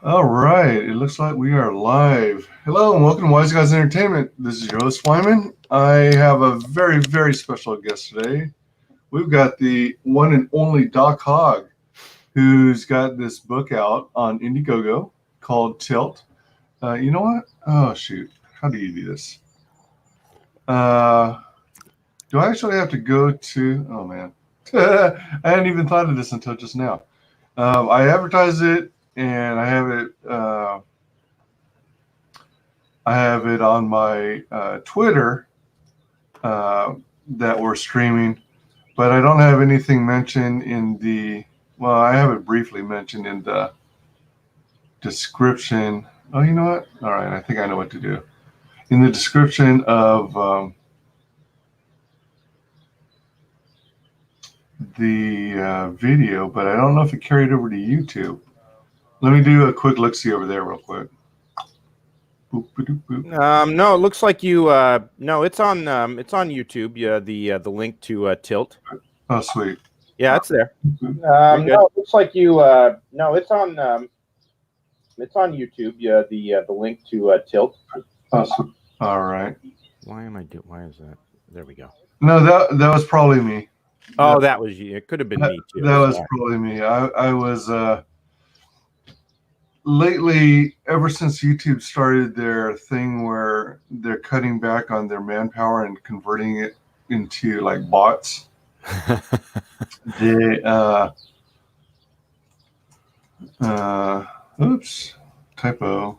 All right, it looks like we are live. Hello and welcome to WyzGyz Entertainment. This is your host, Wyman. I have a very, very special guest today. We've got the one and only Doc Hogg, who's got this book out on IndieGoGo called Tilt. You know what? Oh, shoot. How do you do this? Do I actually have to go to... Oh, man. I hadn't even thought of this until just now. I advertise it, and I have it on my Twitter that we're streaming, but I don't have anything mentioned in the. Well, I have it briefly mentioned in the description. Oh, you know what? All right, I think I know what to do. In the description of the video, but I don't know if it carried over to YouTube. Let me do a quick look-see over there real quick. Boop, boop, boop. No, it looks like you. No, it's on YouTube. Yeah, the link to Tilt. Oh, sweet. Yeah, it's there. No, it looks like you. No, it's on YouTube. Yeah, the link to Tilt. Oh, all right. Why is that? There we go. No, that was probably me. Oh, that was you. It could have been me too. That was probably me. I was lately, ever since YouTube started their thing where they're cutting back on their manpower and converting it into like bots. They oops, typo.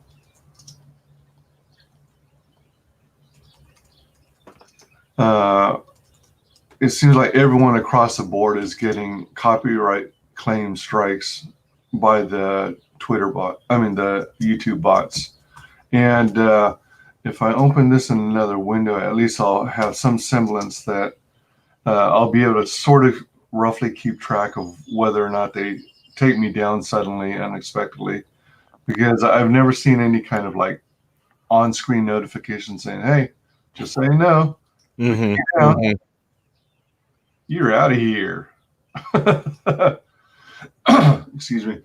It seems like everyone across the board is getting copyright claim strikes by the the YouTube bots. And if I open this in another window, at least I'll have some semblance that I'll be able to sort of roughly keep track of whether or not they take me down suddenly, unexpectedly, because I've never seen any kind of like on-screen notification saying, "Hey, just so you know, you're out of here." Excuse me.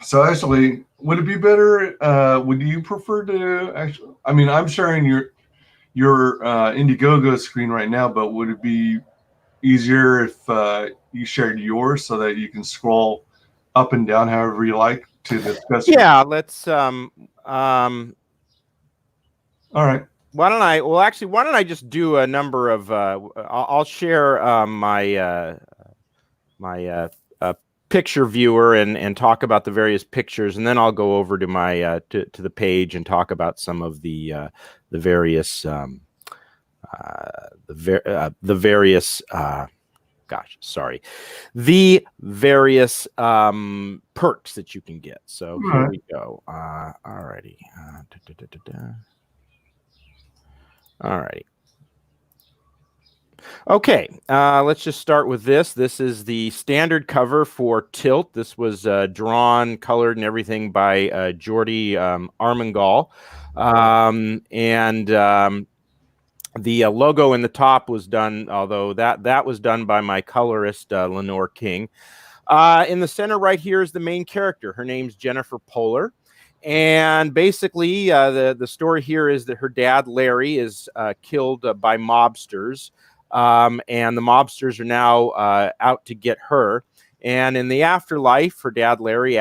So actually, would it be better? Would you prefer to actually? I mean, I'm sharing your IndieGoGo screen right now, but would it be easier if you shared yours so that you can scroll up and down however you like to discuss? Yeah, let's. All right. Why don't I? Well, actually, why don't I just do a number of? I'll share my picture viewer and talk about the various pictures, and then I'll go over to my to the page and talk about some of the various the various perks that you can get. So here we go. Alrighty. Alrighty. Okay, let's just start with this. This is the standard cover for Tilt. This was drawn, colored, and everything by Jordi Armengol. The logo in the top was done, although that was done by my colorist, Lenore King. In the center right here is the main character. Her name's Jennifer Poehler. And basically, the story here is that her dad, Larry, is killed by mobsters. And the mobsters are now out to get her. And in the afterlife, her dad, Larry,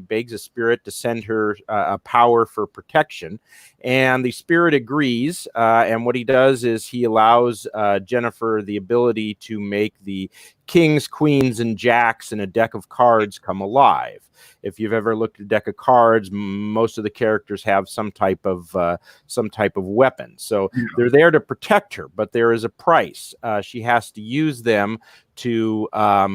begs a spirit to send her a power for protection. And the spirit agrees. And what he does is he allows Jennifer the ability to make the kings, queens, and jacks in a deck of cards come alive. If you've ever looked at a deck of cards, most of the characters have some type of weapon. So they're there to protect her, but there is a price. She has to use them to go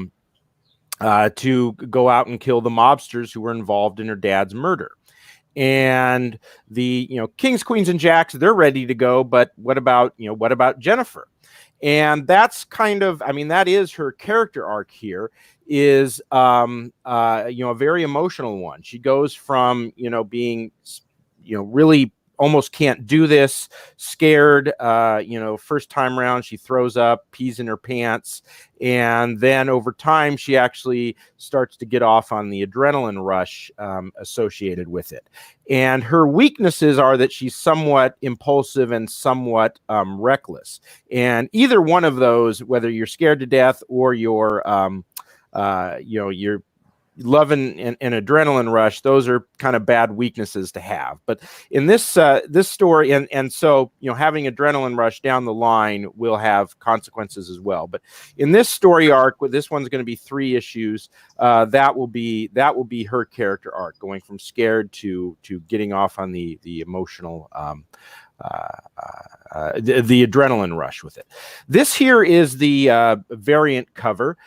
out and kill the mobsters who were involved in her dad's murder. And the kings, queens, and jacks, they're ready to go, but what about Jennifer? And that's kind of, that is her character arc here, is a very emotional one. She goes from being really almost can't do this, scared. First time around, she throws up, pees in her pants. And then over time, she actually starts to get off on the adrenaline rush associated with it. And her weaknesses are that she's somewhat impulsive and somewhat reckless. And either one of those, whether you're scared to death or you're loving an adrenaline rush, those are kind of bad weaknesses to have. But in this this story, and so having adrenaline rush down the line will have consequences as well. But in this story arc, this one's going to be 3 issues. That will be her character arc, going from scared to getting off on the emotional the adrenaline rush with it. This here is the variant cover.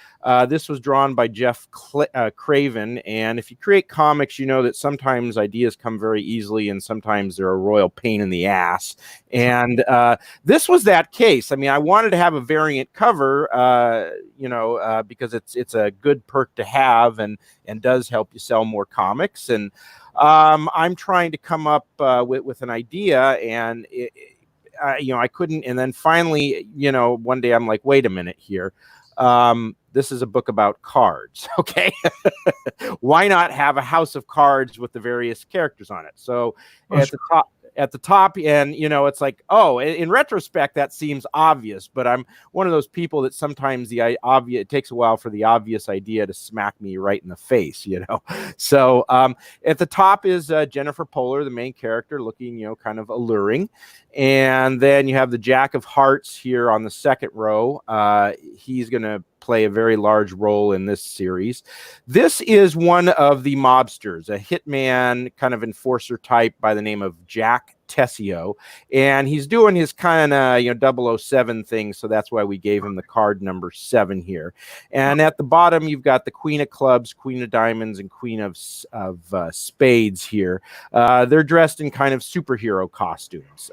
This was drawn by Jeff Craven, and if you create comics, you know that sometimes ideas come very easily and sometimes they're a royal pain in the ass. And this was that case. I mean, I wanted to have a variant cover, because it's a good perk to have and does help you sell more comics. And I'm trying to come up with an idea, and I couldn't. And then finally, one day I'm like, wait a minute here. This is a book about cards. Okay. Why not have a house of cards with the various characters on it? So at the top, and it's like, oh, in retrospect, that seems obvious, but I'm one of those people that sometimes it takes a while for the obvious idea to smack me right in the face, So at the top is Jennifer Poehler, the main character, looking, kind of alluring. And then you have the Jack of Hearts here on the second row. He's going to play a very large role in this series. This is one of the mobsters, a hitman kind of enforcer type by the name of Jack Tessio, and he's doing his kind of 007 thing, so that's why we gave him the card number 7 here. And at the bottom you've got the Queen of Clubs, Queen of Diamonds, and Queen of Spades here. They're dressed in kind of superhero costumes,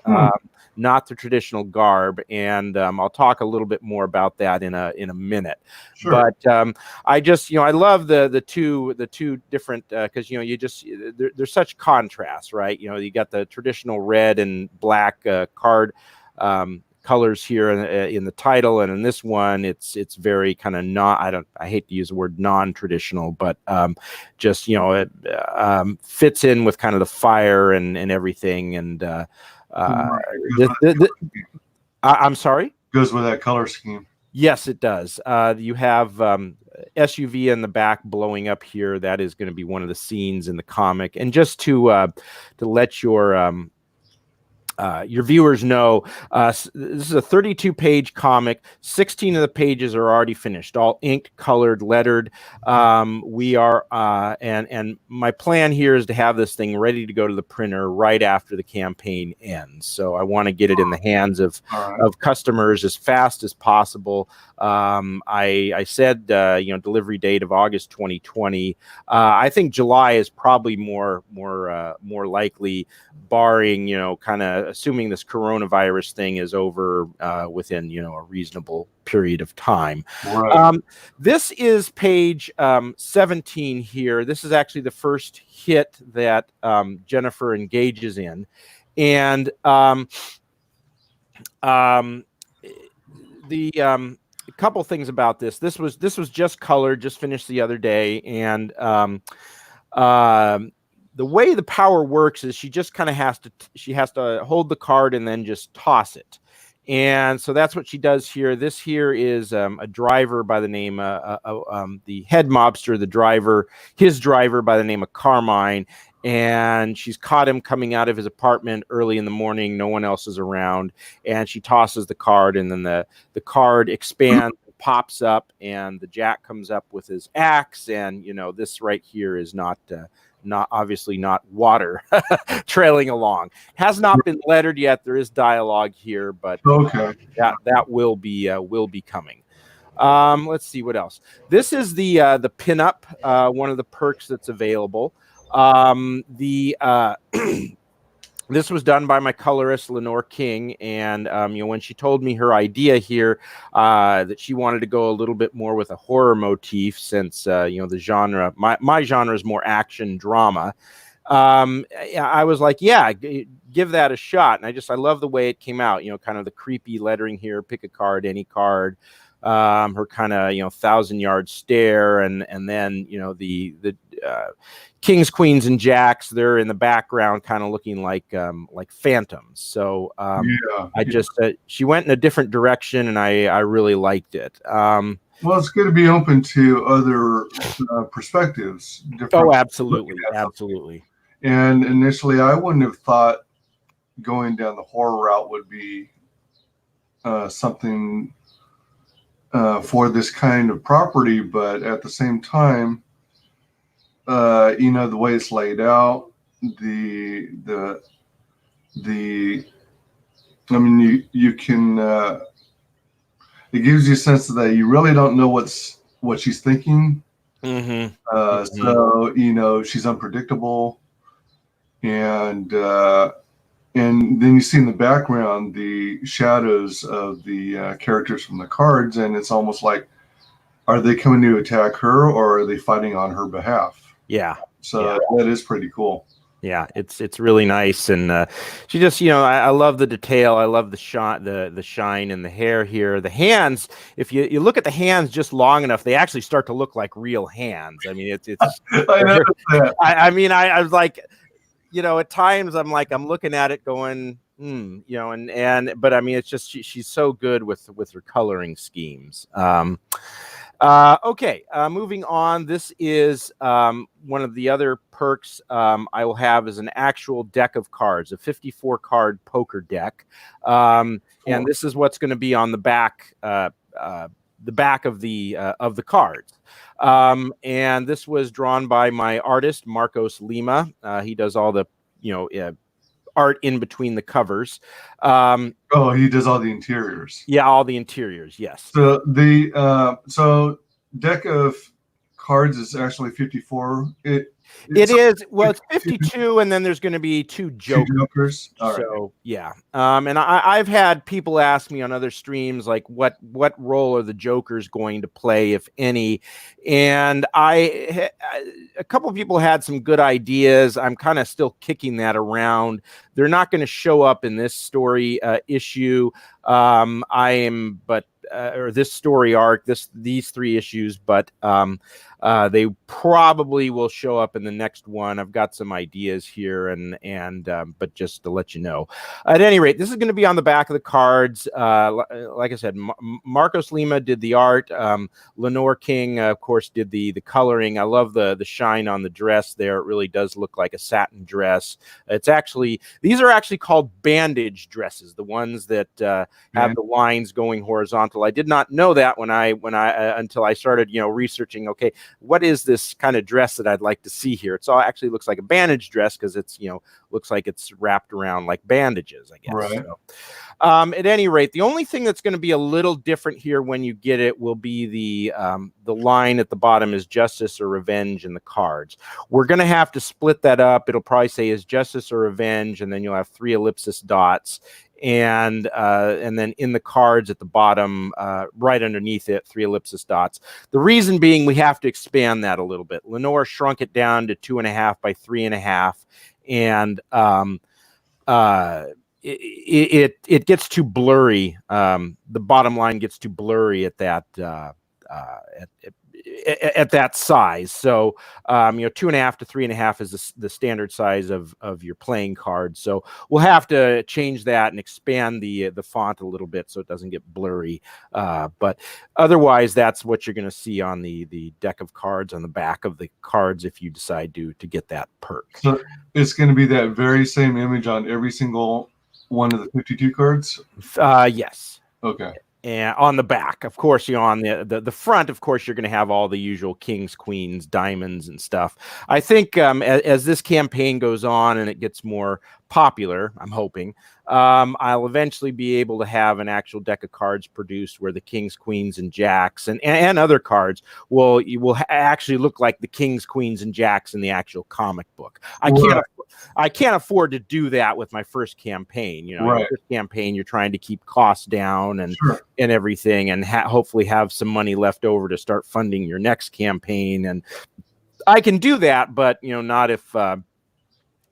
not the traditional garb, and I'll talk a little bit more about that in a minute. Sure. But I just I love the two different because there's such contrast, right? You got the traditional red and black card colors here in the title, and in this one it's very kind of I hate to use the word non-traditional, but just it fits in with kind of the fire and everything. And I'm sorry? Goes with that color scheme. Yes, it does. You have SUV in the back blowing up here. That is going to be one of the scenes in the comic. And just to let your viewers know, this is a 32-page comic. 16 of the pages are already finished, all inked, colored, lettered. We are, and my plan here is to have this thing ready to go to the printer right after the campaign ends. So I want to get it in the hands of customers as fast as possible. I said, delivery date of August 2020. I think July is probably more likely, barring, kind of assuming this coronavirus thing is over within, a reasonable period of time. Right. This is page 17 here. This is actually the first hit that Jennifer engages in. And a couple things about this. This was just colored, just finished the other day, and the way the power works is she just kind of has to hold the card and then just toss it. And so that's what she does here. This here is a driver by the name the head mobster, his driver by the name of Carmine. And she's caught him coming out of his apartment early in the morning. No one else is around. And she tosses the card, and then the card expands, pops up, and the Jack comes up with his axe. And, this right here is not obviously not water trailing along. Has not been lettered yet. There is dialogue here, but that will be coming. Let's see what else. This is the pinup, one of the perks that's available. This was done by my colorist Lenore King, and when she told me her idea here, that she wanted to go a little bit more with a horror motif, since the genre, my genre is more action drama. I was like, yeah, give that a shot. And I love the way it came out, kind of the creepy lettering here, pick a card, any card, her kind of, 1,000-yard stare. And then, the kings, queens, and jacks, they're in the background kind of looking like phantoms. So she went in a different direction, and I really liked it. Well, it's good to be open to other perspectives. Oh, absolutely. And initially, I wouldn't have thought going down the horror route would be something for this kind of property, but at the same time, the way it's laid out, I mean, you can. It gives you a sense that you really don't know what she's thinking. Mm-hmm. So she's unpredictable, and then you see in the background the shadows of the characters from the cards, and it's almost like, are they coming to attack her, or are they fighting on her behalf? Yeah. So that is pretty cool. Yeah, it's really nice, and she just, I love the detail. I love the shine, the shine in the hair here. The hands, if you look at the hands just long enough, they actually start to look like real hands. I mean, it's. I noticed that. I was like, at times I'm looking at it going, but I mean, it's just she's so good with her coloring schemes. Okay, moving on. This is one of the other perks I will have is an actual deck of cards, a 54-card poker deck, and this is what's going to be on the back of the cards. And this was drawn by my artist Marcos Lima. He does all the art in between the covers. He does all the interiors. Yeah, all the interiors. Yes. So the deck of cards is actually 54. It is. Well, it's 52, and then there's going to be two jokers. All right. So yeah. And I've had people ask me on other streams like, what role are the jokers going to play, if any? And a couple of people had some good ideas. I'm kind of still kicking that around. They're not going to show up in this story issue. Or this story arc, these 3 issues, but they probably will show up in the next one. I've got some ideas here, but just to let you know. At any rate, this is going to be on the back of the cards. Like I said, Marcos Lima did the art. Lenore King, of course, did the coloring. I love the shine on the dress there. It really does look like a satin dress. These are actually called bandage dresses, the ones that have the lines going horizontal. I did not know that when I until I started, researching. Okay, what is this kind of dress that I'd like to see here? It actually looks like a bandage dress because it's, looks like it's wrapped around like bandages, I guess. Right. So, at any rate, the only thing that's going to be a little different here when you get it will be the line at the bottom is justice or revenge in the cards. We're going to have to split that up. It'll probably say is justice or revenge, and then you'll have 3 ellipsis dots. And then in the cards at the bottom, right underneath it, 3 ellipsis dots. The reason being we have to expand that a little bit. Lenore shrunk it down to 2.5 by 3.5, and it gets too blurry. The bottom line gets too blurry at that at that size. So 2.5 to 3.5 is the standard size of your playing card. So we'll have to change that and expand the font a little bit so it doesn't get blurry. But otherwise, that's what you're going to see on the deck of cards on the back of the cards if you decide to get that perk. So it's going to be that very same image on every single one of the 52 cards? Yes. Okay. And on the back, of course, on the front, of course, you're going to have all the usual kings, queens, diamonds, and stuff. I think as this campaign goes on and it gets more popular, I'm hoping, I'll eventually be able to have an actual deck of cards produced where the kings, queens, and jacks and other cards will actually look like the kings, queens, and jacks in the actual comic book. I can't afford to do that with my first campaign. Right. Your first campaign, you're trying to keep costs down and everything, and hopefully have some money left over to start funding your next campaign. And I can do that, but not if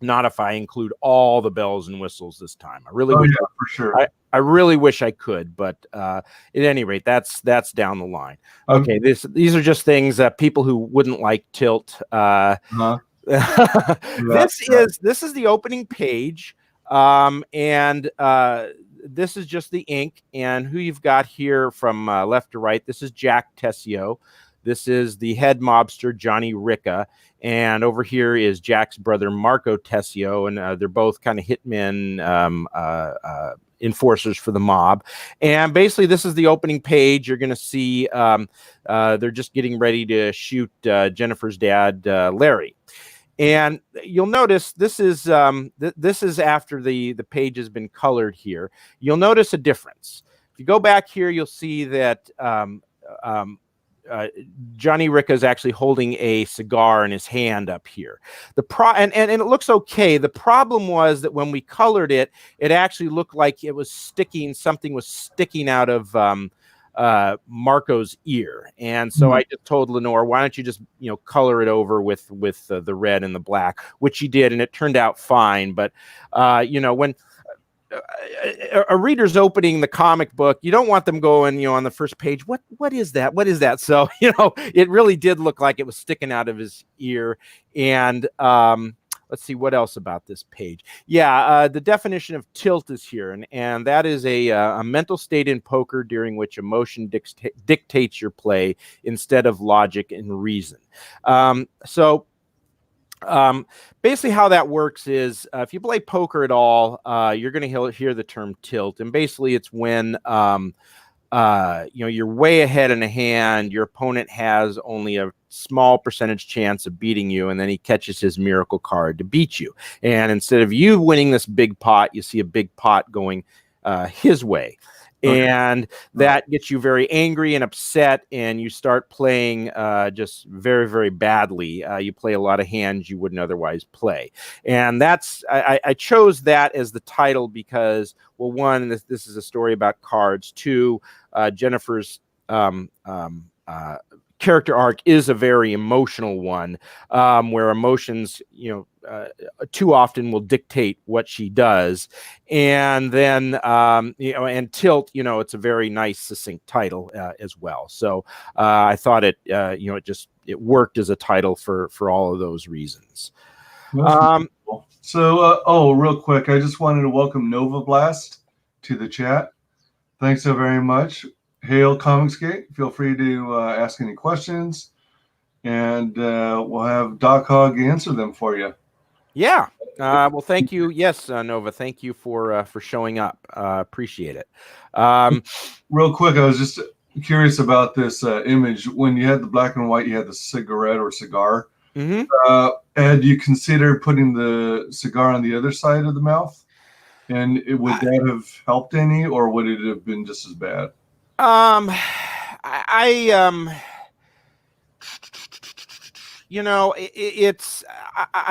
Not if I include all the bells and whistles this time. I really Oh wish yeah, for sure. I really wish I could, but at any rate, that's down the line. Okay, these are just things that people who wouldn't like Tilt. Uh-huh. This is the opening page, and this is just the ink. And who you've got here from left to right, this is Jack Tessio. This is the head mobster, Johnny Ricca. And over here is Jack's brother, Marco Tessio. And they're both kind of hitmen, enforcers for the mob. And basically, this is the opening page. You're going to see they're just getting ready to shoot Jennifer's dad, Larry. And you'll notice this is this is after the page has been colored here. You'll notice a difference. If you go back here, you'll see that Johnny Ricca is actually holding a cigar in his hand up here. And it looks okay. The problem was that when we colored it, it actually looked like it was something was sticking out of Marco's ear. And so I just told Lenore, why don't you just, color it over with the red and the black, which she did, and it turned out fine. But when a reader's opening the comic book, you don't want them going, on the first page, what is that? What is that? So, it really did look like it was sticking out of his ear. And let's see what else about this page. Yeah, the definition of tilt is here, and that is a mental state in poker during which emotion dictates your play instead of logic and reason. Basically how that works is if you play poker at all, you're going to hear the term tilt, and basically it's when you're way ahead in a hand, your opponent has only a small percentage chance of beating you, and then he catches his miracle card to beat you, and instead of you winning this big pot, you see a big pot going his way. And that gets you very angry and upset, and you start playing just very, very badly. You play a lot of hands you wouldn't otherwise play. And that's I chose that as the title because, well, one, this is a story about cards. Two, Jennifer's character arc is a very emotional one, where emotions, too often will dictate what she does. And then, and Tilt, it's a very nice, succinct title as well. So I thought it worked as a title for all of those reasons. So, real quick, I just wanted to welcome Nova Blast to the chat. Thanks so very much. Hail Comicsgate. Feel free to ask any questions, and we'll have Doc Hogg answer them for you. Yeah. Well, thank you. Yes, Nova. Thank you for showing up. Appreciate it. Real quick, I was just curious about this image. When you had the black and white, you had the cigarette or cigar. Mm-hmm. Had you considered putting the cigar on the other side of the mouth? And would that have helped any, or would it have been just as bad? I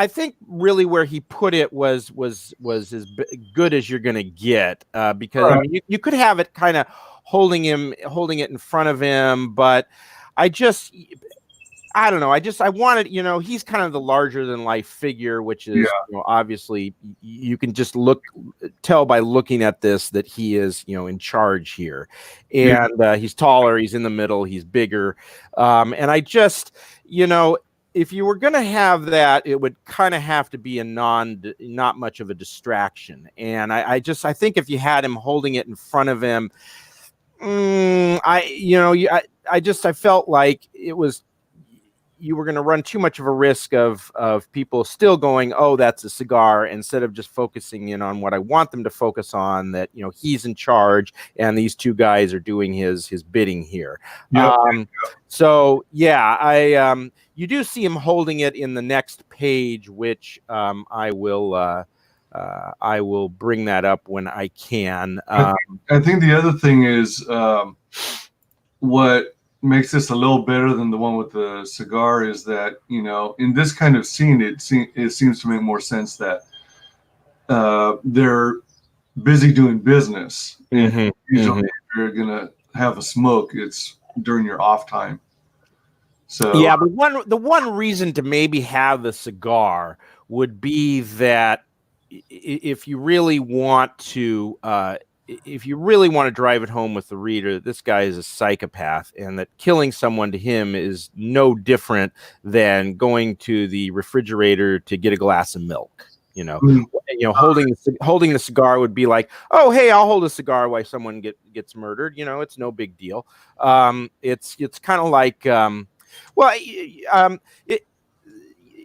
think really where he put it was as good as you're going to get, because I mean, you could have it kind of holding it in front of him, but I don't know. I wanted, he's kind of the larger than life figure, which is, obviously you can just tell by looking at this that he is, in charge here, and he's taller, he's in the middle, he's bigger. And I just, if you were going to have that, it would kind of have to be not much of a distraction. And I think if you had him holding it in front of him, I felt like it was, you were going to run too much of a risk of people still going, oh, that's a cigar, instead of just focusing in on what I want them to focus on, that, he's in charge and these two guys are doing his bidding here. So yeah, you do see him holding it in the next page, which I will bring that up when I can. I think the other thing is what makes this a little better than the one with the cigar is that, in this kind of scene, it seems to make more sense that they're busy doing business. Usually if you're going to have a smoke, it's during your off time. So yeah, the one reason to maybe have the cigar would be that if you really want to drive it home with the reader, this guy is a psychopath, and that killing someone to him is no different than going to the refrigerator to get a glass of milk. You know, holding the cigar would be like, oh, hey, I'll hold a cigar while someone gets murdered. You know, it's no big deal. It's kind of like, well, it,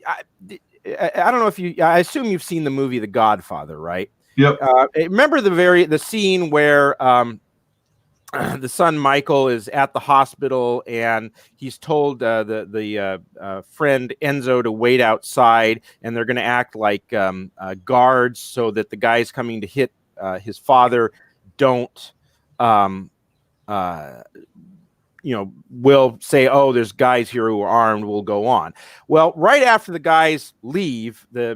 I don't know if you. I assume you've seen the movie The Godfather, right? yep. Remember the scene where the son Michael is at the hospital and he's told the friend Enzo to wait outside, and they're going to act like guards so that the guys coming to hit his father don't. Will say, oh, there's guys here who are armed, we'll go on. Well, right after the guys leave, the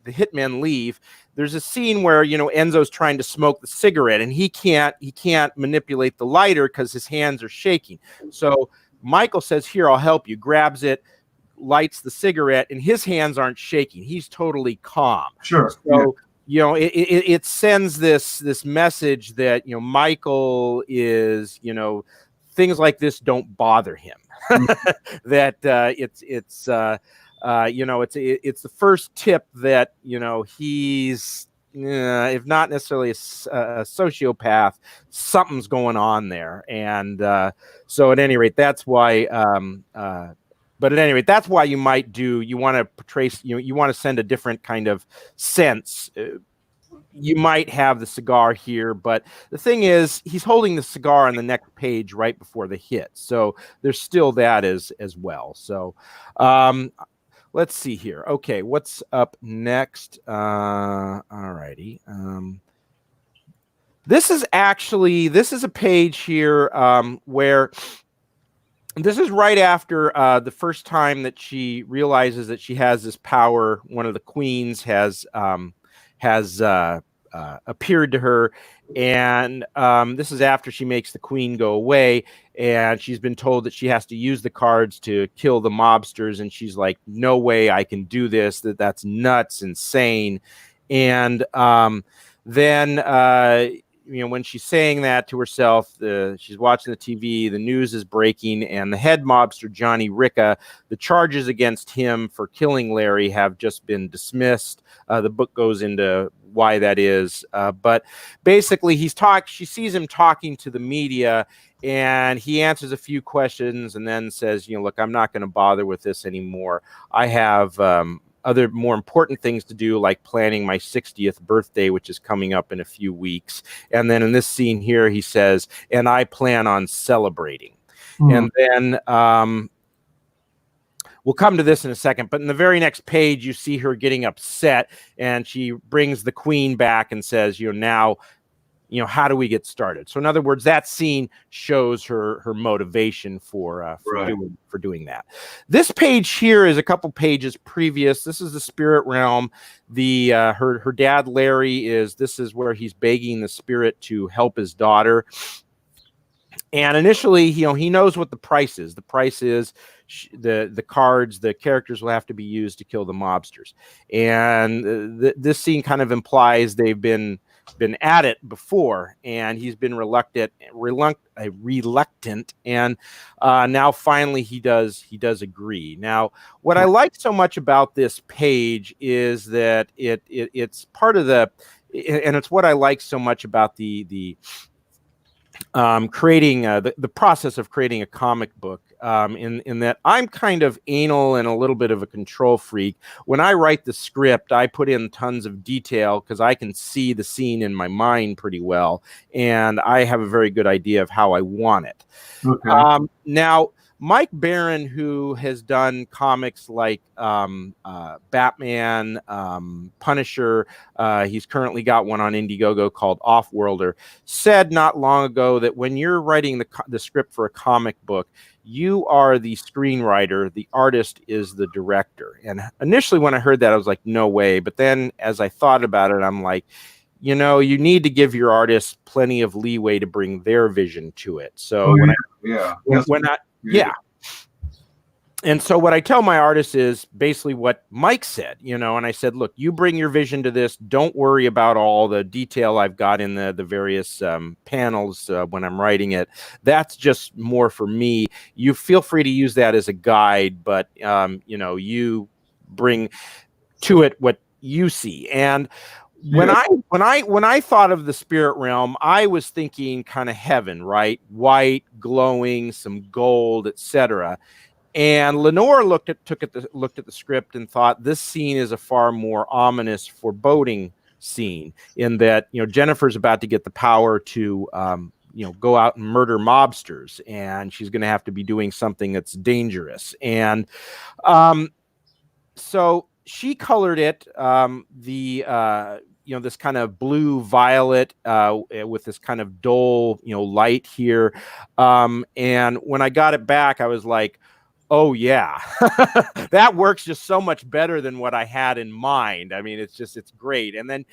hitmen leave, there's a scene where, Enzo's trying to smoke the cigarette, and he can't manipulate the lighter because his hands are shaking. So Michael says, here, I'll help you, grabs it, lights the cigarette, and his hands aren't shaking. He's totally calm. Sure. So, it sends this message that, Michael is, things like this don't bother him. That it's the first tip that he's if not necessarily a sociopath, something's going on there. And so at any rate, that's why. But at any rate, that's why you want to portray, you want to send a different kind of sense. You might have the cigar here, but the thing is, he's holding the cigar on the next page right before the hit. So there's still that as well. So let's see here. Okay, what's up next? All righty. This is a page here where this is right after the first time that she realizes that she has this power. One of the queens has appeared to her, and this is after she makes the queen go away, and she's been told that she has to use the cards to kill the mobsters, and she's like, no way I can do this, that's nuts, insane. And then when she's saying that to herself, she's watching the TV, the news is breaking, and the head mobster, Johnny Ricca, the charges against him for killing Larry have just been dismissed. The book goes into why that is. But basically, she sees him talking to the media, and he answers a few questions and then says, look, I'm not going to bother with this anymore. I have other more important things to do, like planning my 60th birthday, which is coming up in a few weeks. And then in this scene here, he says, and I plan on celebrating. And then we'll come to this in a second, but in the very next page, you see her getting upset, and she brings the queen back and says, now, how do we get started? So in other words, that scene shows her motivation for doing that. This page here is a couple pages previous. This is the spirit realm. Her dad, Larry, this is where he's begging the spirit to help his daughter. And initially, he knows what the price is. The price is the cards, the characters will have to be used to kill the mobsters. And this scene kind of implies they've been at it before, and he's been reluctant, and now finally he does agree. Now, what I like so much about this page is that it's part of and it's what I like so much about the creating the process of creating a comic book, in that I'm kind of anal and a little bit of a control freak. When I write the script, I put in tons of detail because I can see the scene in my mind pretty well, and I have a very good idea of how I want it. Okay. Now, Mike Barron, who has done comics like Batman, Punisher, he's currently got one on IndieGoGo called Offworlder, said not long ago that when you're writing the script for a comic book, you are the screenwriter, the artist is the director. And initially when I heard that, I was like, no way. But then as I thought about it, I'm like, you need to give your artists plenty of leeway to bring their vision to it. So Yeah. and so what I tell my artists is basically what Mike said, you know, and I said, look, you bring your vision to this. Don't worry about all the detail I've got in the various panels when I'm writing it. That's just more for me. You feel free to use that as a guide, but you know, you bring to it what you see. And when I thought of the spirit realm, I was thinking kind of heaven, right? White, glowing, some gold, etc. And Lenore looked at the script and thought this scene is a far more ominous, foreboding scene, in that, you know, Jennifer's about to get the power to you know, go out and murder mobsters, and she's going to have to be doing something that's dangerous. And so she colored it you know, this kind of blue violet with this kind of dull, you know, light here. And when I got it back, I was like, oh yeah, that works just so much better than what I had in mind. I mean, it's great. And then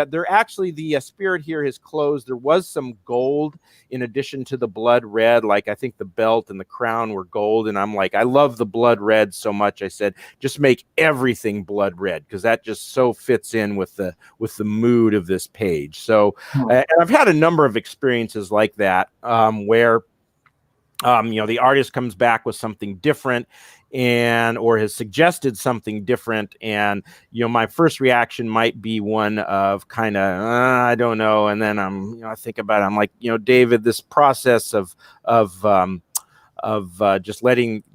they're actually, the spirit here, his clothes, there was some gold in addition to the blood red. Like, I think the belt and the crown were gold. And I'm like, I love the blood red so much. I said, just make everything blood red, because that just so fits in with the mood of this page. So and I've had a number of experiences like that, where you know, the artist comes back with something different, and or has suggested something different, and you know, my first reaction might be one of kind of I don't know, and then you know, I think about it, I'm like, you know, David, this process of just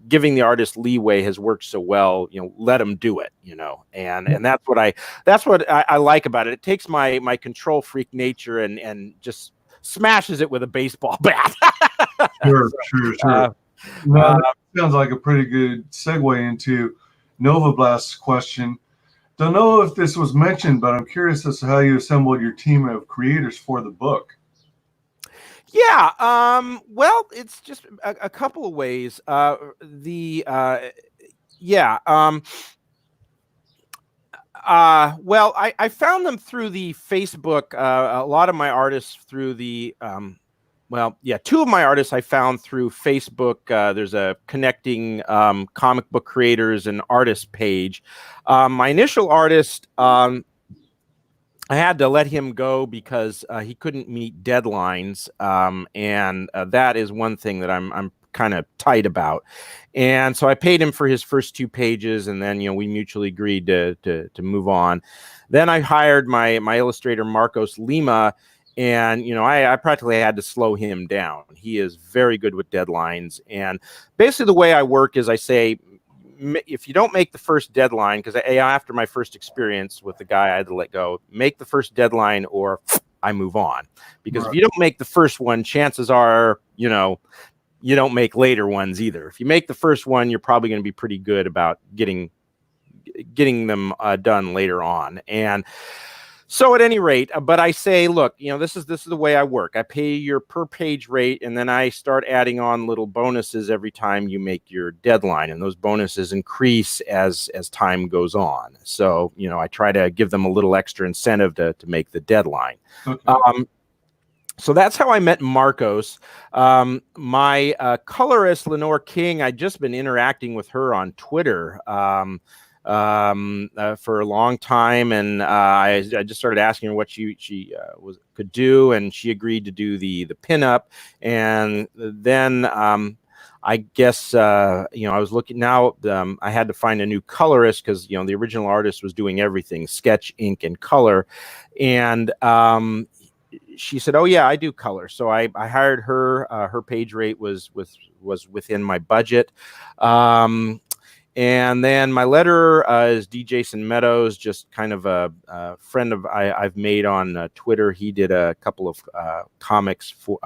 giving the artist leeway has worked so well, you know, let them do it, you know. And that's what I like about it. It takes my control freak nature and just smashes it with a baseball bat. Sure. Well, that sounds like a pretty good segue into Nova Blast's question. Don't know if this was mentioned, but I'm curious as to how you assembled your team of creators for the book. Yeah, well, it's just a couple of ways. Well, I found them through the Facebook. A lot of my artists through the two of my artists I found through Facebook. There's a connecting comic book creators and artists page. My initial artist, I had to let him go because he couldn't meet deadlines, and that is one thing that I'm kind of tight about. And so I paid him for his first 2 pages, and then, you know, we mutually agreed to move on. Then I hired my illustrator Marcos Lima, and you know, I practically had to slow him down. He is very good with deadlines, and basically the way I work is I say, if you don't make the first deadline, because after my first experience with the guy, I had to let go, make the first deadline or I move on. Because if you don't make the first one, chances are, you know, you don't make later ones either. If you make the first one, you're probably going to be pretty good about getting them done later on. And so at any rate, but I say, look, you know, this is the way I work. I pay your per page rate, and then I start adding on little bonuses every time you make your deadline, and those bonuses increase as time goes on. So, you know, I try to give them a little extra incentive to make the deadline. Okay. So that's how I met Marcos. My colorist, Lenore King, I'd just been interacting with her on Twitter for a long time, and I just started asking her what she could do, and she agreed to do the pinup. And then I guess you know, I was looking now. I had to find a new colorist because, you know, the original artist was doing everything, sketch, ink, and color. And she said, "Oh yeah, I do color." So I hired her. Her page rate was within my budget. And then my letterer is D. Jason Meadows, just kind of a friend of I've made on Twitter. He did a couple of comics for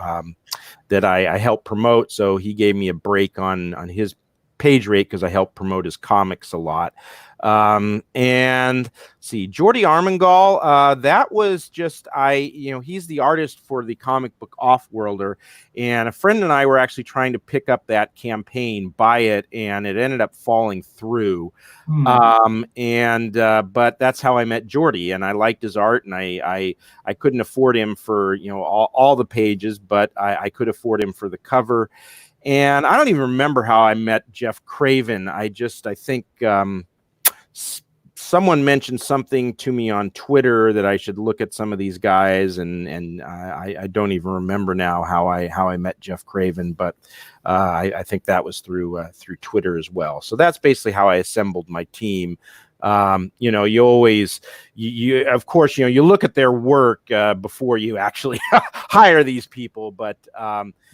that I helped promote, so he gave me a break on his page rate because I helped promote his comics a lot. And see, Jordi Armengol, that was just you know, he's the artist for the comic book Offworlder, and a friend and I were actually trying to pick up that campaign, buy it, and it ended up falling through. But that's how I met Jordi, and I liked his art, and I couldn't afford him for, you know, all the pages, but I could afford him for the cover. And I don't even remember how I met Jeff Craven. I think someone mentioned something to me on Twitter that I should look at some of these guys, and I don't even remember now how I met Jeff Craven, but I think that was through Twitter as well. So that's basically how I assembled my team. You know, you always, of course, you know, you look at their work before you actually hire these people, but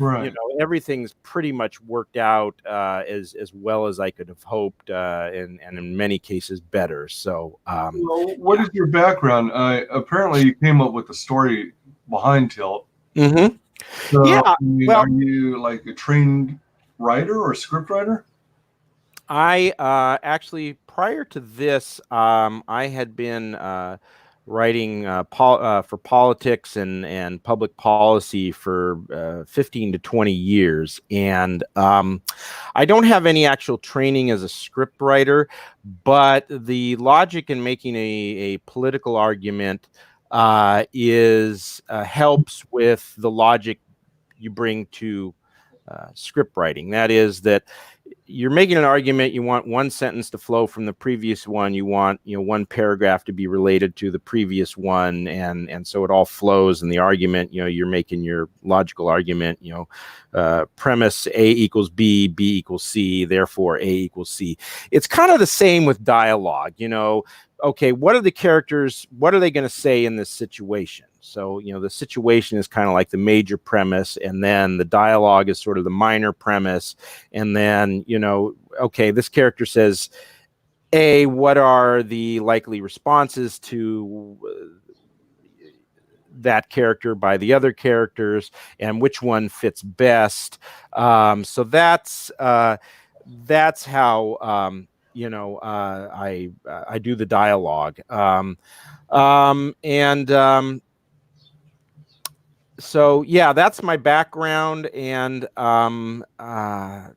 Right. you know, everything's pretty much worked out as well as I could have hoped, and in many cases better. So, Well, what is your background? Apparently, you came up with the story behind Tilt. mm-hmm. So, Yeah. I mean, Well, are you like a trained writer or script writer? I actually, prior to this, I had been writing for politics and public policy for 15 to 20 years. And I don't have any actual training as a script writer, but the logic in making a political argument is helps with the logic you bring to script writing. That is that you're making an argument. You want one sentence to flow from the previous one. You want, you know, one paragraph to be related to the previous one, and so it all flows in the argument. You know, you're making your logical argument. You know, premise A equals B, B equals C, therefore A equals C. It's kind of the same with dialogue. You know, okay, what are the characters? What are they going to say in this situation? So, you know, the situation is kind of like the major premise, and then the dialogue is sort of the minor premise. And then, you know, okay, this character says A, what are the likely responses to that character by the other characters, and which one fits best? So that's how you know, I do the dialogue. So yeah, that's my background. And I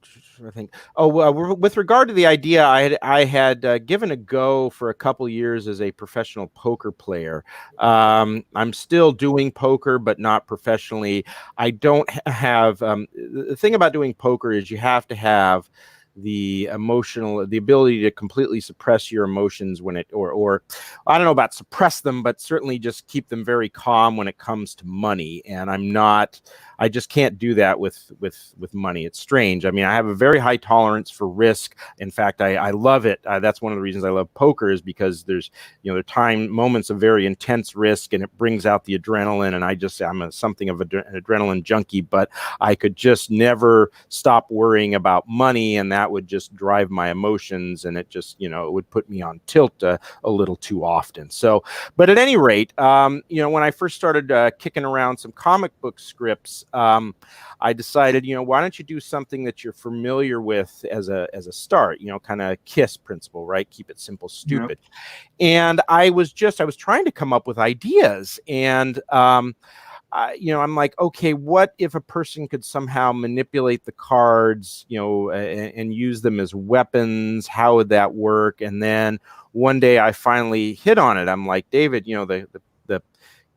think, with regard to the idea, I had given a go for a couple years as a professional poker player. I'm still doing poker, but not professionally. I don't have the thing about doing poker is you have to have the ability to completely suppress your emotions when it, or I don't know about suppress them, but certainly just keep them very calm when it comes to money. And I just can't do that with money. It's strange. I mean, I have a very high tolerance for risk. In fact, I love it. That's one of the reasons I love poker, is because there's, you know, moments of very intense risk, and it brings out the adrenaline. And I'm something of an adrenaline junkie, but I could just never stop worrying about money, and that would just drive my emotions, and it just, you know, it would put me on tilt a little too often. So, but at any rate, you know, when I first started kicking around some comic book scripts, I decided, you know, why don't you do something that you're familiar with as a start, you know, kind of KISS principle, right? Keep it simple, stupid. Yep. And I was trying to come up with ideas, and you know, I'm like, okay, what if a person could somehow manipulate the cards, you know, and use them as weapons? How would that work? And then one day I finally hit on it. I'm like, David, you know, the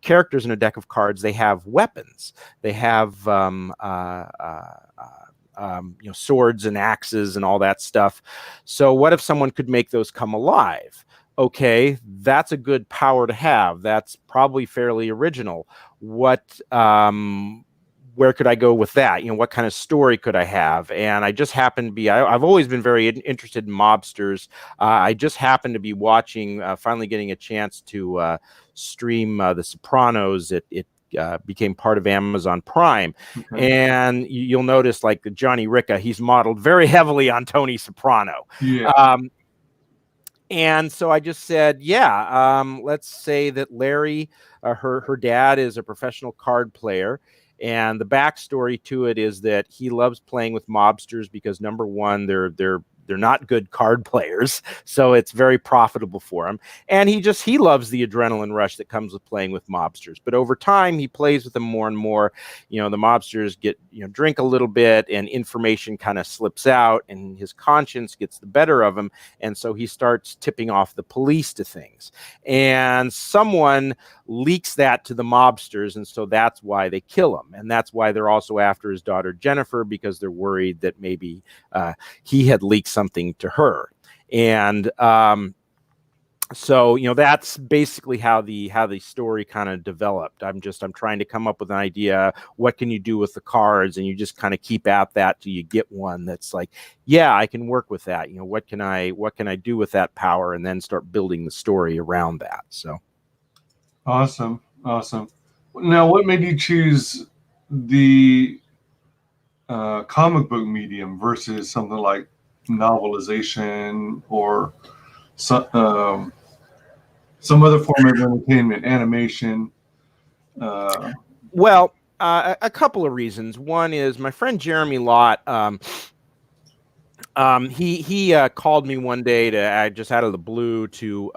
characters in a deck of cards, they have weapons. They have you know, swords and axes and all that stuff. So what if someone could make those come alive? Okay, that's a good power to have. That's probably fairly original. What, where could I go with that? You know, what kind of story could I have? And I just happened to be, I've always been very interested in mobsters. I just happened to be watching, finally getting a chance to stream The Sopranos. It became part of Amazon Prime. Okay. And you'll notice, like, Johnny Ricca, he's modeled very heavily on Tony Soprano. Yeah. And so I just said, yeah, let's say that Larry, her dad is a professional card player. And the backstory to it is that he loves playing with mobsters because, number one, they're they're not good card players, so it's very profitable for him. And he loves the adrenaline rush that comes with playing with mobsters. But over time, he plays with them more and more. The mobsters get, drink a little bit, and information kind of slips out, and his conscience gets the better of him. And so he starts tipping off the police to things. And someone leaks that to the mobsters, and so that's why they kill him. And that's why they're also after his daughter Jennifer, because they're worried that maybe he had leaked something to her. And so that's basically how the story kind of developed. I'm trying to come up with an idea. What can you do with the cards? And you just kind of keep at that till you get one that's like, yeah, I can work with that. What can I do with that power? And then start building the story around that. So awesome. Now, what made you choose the comic book medium versus something like novelization or some other form of entertainment, animation? Well, a couple of reasons. One is my friend Jeremy Lott. He called me one day just out of the blue to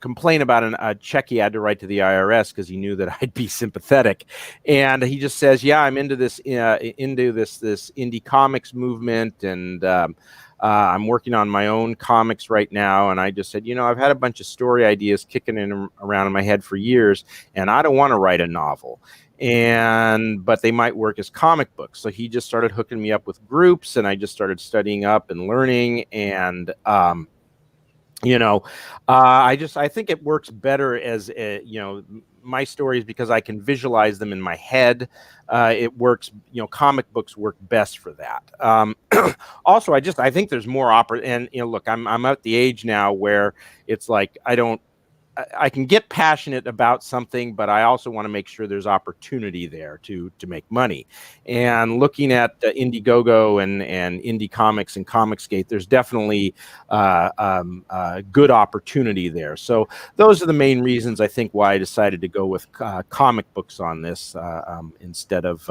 complain about a check he had to write to the IRS because he knew that I'd be sympathetic. And he just says, yeah, I'm into this indie comics movement, and I'm working on my own comics right now. And I just said, I've had a bunch of story ideas kicking around in my head for years, and I don't want to write a novel. But they might work as comic books. So he just started hooking me up with groups, and I just started studying up and learning. And I think it works better as my stories, because I can visualize them in my head. It works. Comic books work best for that. Also, I think there's more and look, I'm at the age now where it's like I can get passionate about something, but I also want to make sure there's opportunity there to make money. And looking at IndieGoGo and Indie Comics and Comicsgate, there's definitely good opportunity there. So those are the main reasons I think why I decided to go with comic books on this instead of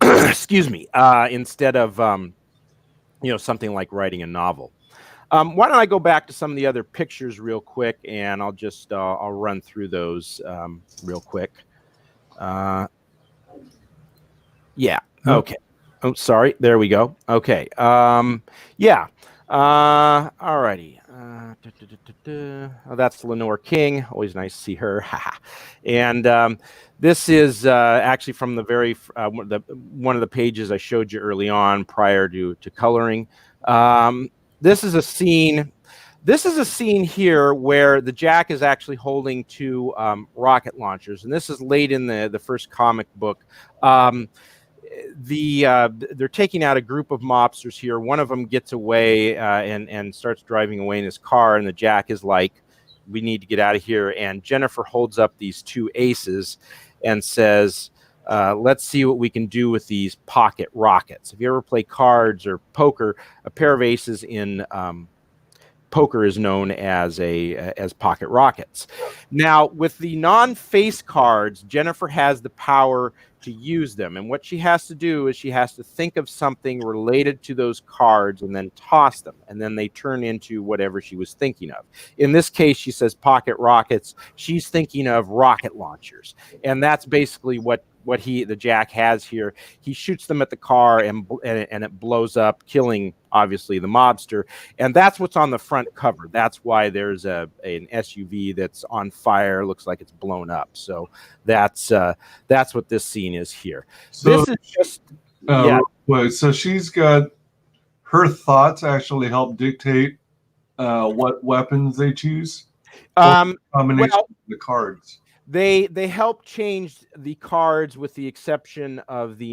excuse me, instead of something like writing a novel. Why don't I go back to some of the other pictures real quick, and I'll just I'll run through those real quick. Yeah. Okay. Oh, sorry. There we go. Okay. Yeah. All righty. Oh, that's Lenore King. Always nice to see her. And this is actually from the very one of the pages I showed you early on prior to coloring. This is a scene. This is a scene here where the Jack is actually holding two rocket launchers, and this is late in the first comic book. They're taking out a group of mobsters here. One of them gets away and starts driving away in his car, and the Jack is like, "We need to get out of here." And Jennifer holds up these two aces and says, let's see what we can do with these pocket rockets. If you ever play cards or poker, a pair of aces in poker is known as pocket rockets. Now, with the non-face cards, Jennifer has the power to use them. And what she has to do is she has to think of something related to those cards and then toss them. And then they turn into whatever she was thinking of. In this case, she says pocket rockets. She's thinking of rocket launchers. And that's basically what the Jack has here. He shoots them at the car and it blows up, killing obviously the mobster. And that's what's on the front cover. That's why there's an SUV that's on fire, looks like it's blown up. So that's what this scene is here. So, this is just yeah. So she's got her thoughts actually help dictate what weapons they choose. Combination of the cards. They help change the cards with the exception of the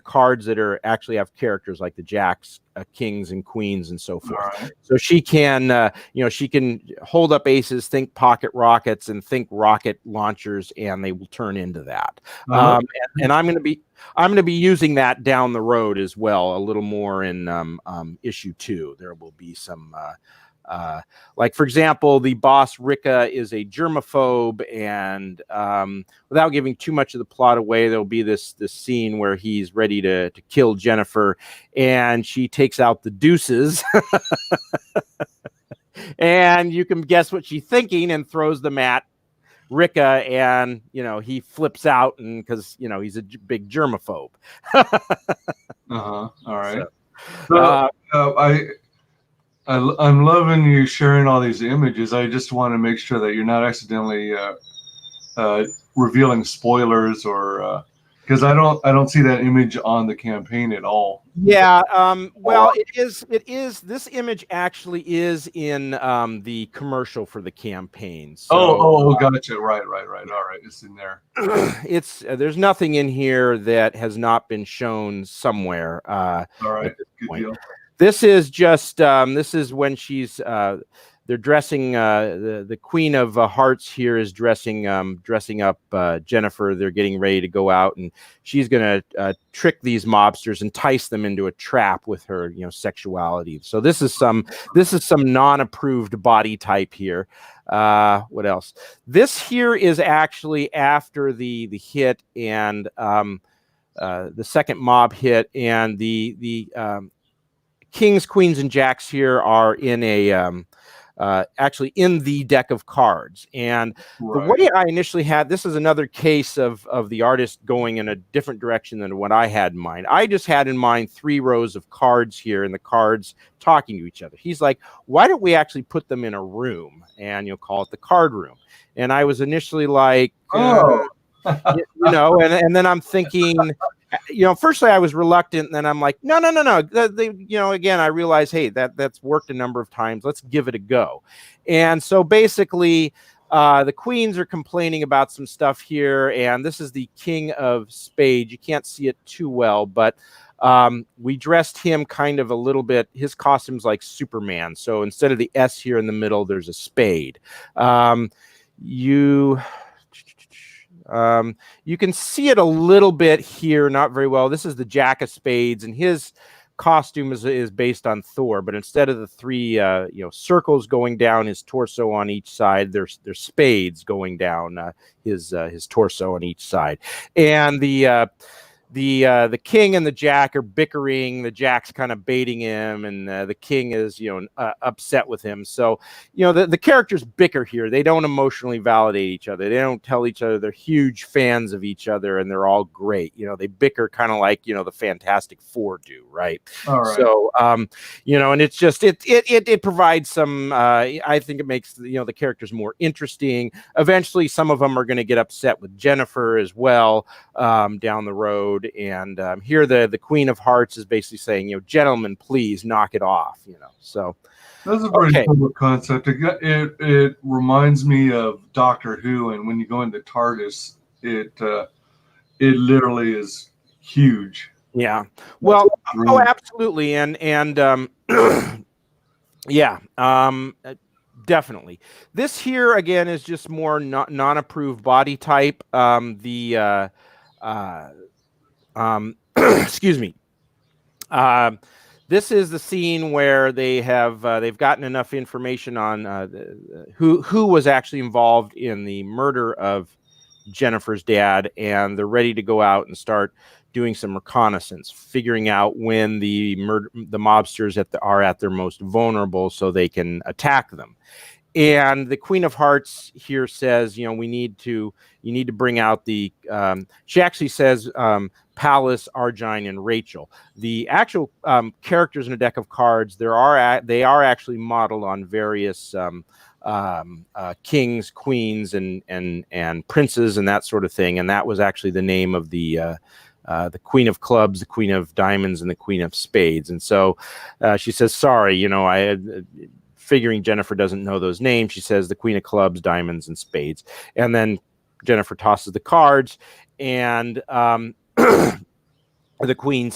cards that actually have characters like the jacks, kings, and queens, and so forth. Right. So she can she can hold up aces, think pocket rockets, and think rocket launchers, and they will turn into that. And I'm going to be using that down the road as well, a little more in issue 2. There will be some Like, for example, the boss Rika is a germaphobe, and without giving too much of the plot away, there'll be this scene where he's ready to kill Jennifer, and she takes out the deuces, and you can guess what she's thinking, and throws them at Rika, and he flips out, and because he's a big germaphobe. All right. So, I'm loving you sharing all these images. I just want to make sure that you're not accidentally revealing spoilers, or because I don't see that image on the campaign at all. yeah, well, it is. This image actually is in the commercial for the campaign. So, Gotcha. Right. All right, it's in there. It's there's nothing in here that has not been shown somewhere. All right, good point. deal. This is just this is when she's they're dressing the Queen of Hearts here is dressing up Jennifer. They're getting ready to go out, and she's gonna trick these mobsters, entice them into a trap with her sexuality. So this is some non-approved body type here. What else? This here is actually after the hit, and the second mob hit, and the kings, queens, and jacks here are in a actually in the deck of cards. And the way I initially had, this is another case of the artist going in a different direction than what I had in mind. I just had in mind 3 rows of cards here, and the cards talking to each other. He's like, why don't we actually put them in a room, and you'll call it the card room? And I was initially like, and then I'm thinking, firstly I was reluctant, and then I'm like, no. Again, I realized, hey, that's worked a number of times. Let's give it a go. And so basically, the queens are complaining about some stuff here, and this is the King of Spades. You can't see it too well, but we dressed him kind of a little bit. His costume's like Superman. So instead of the S here in the middle, there's a spade. You can see it a little bit here, not very well. This is the Jack of Spades, and his costume is based on Thor, but instead of the 3 circles going down his torso on each side, there's spades going down his torso on each side. And the king and the jack are bickering. The jack's kind of baiting him, and the king is upset with him. So the characters bicker here. They don't emotionally validate each other. They don't tell each other they're huge fans of each other and they're all great. They bicker kind of like the Fantastic Four do, right? All right. So and it's just it provides some I think it makes the characters more interesting. Eventually some of them are going to get upset with Jennifer as well down the road. And here the Queen of Hearts is basically saying, gentlemen, please knock it off. So that's a very cool concept. It reminds me of Doctor Who, and when you go into TARDIS, it literally is huge. Yeah. Well, absolutely, and yeah, definitely. This here again is just more non-approved body type. Excuse me. This is the scene where they've gotten enough information on who was actually involved in the murder of Jennifer's dad, and they're ready to go out and start doing some reconnaissance, figuring out when the mobsters are at their most vulnerable, so they can attack them. And the Queen of Hearts here says, you need to bring out the. She actually says Palace, Argine, and Rachel. The actual characters in a deck of cards, they are actually modeled on various kings, queens, and princes, and that sort of thing. And that was actually the name of the Queen of Clubs, the Queen of Diamonds, and the Queen of Spades. And so she says, sorry, figuring Jennifer doesn't know those names, she says the Queen of Clubs, Diamonds, and Spades. And then Jennifer tosses the cards, and the Queen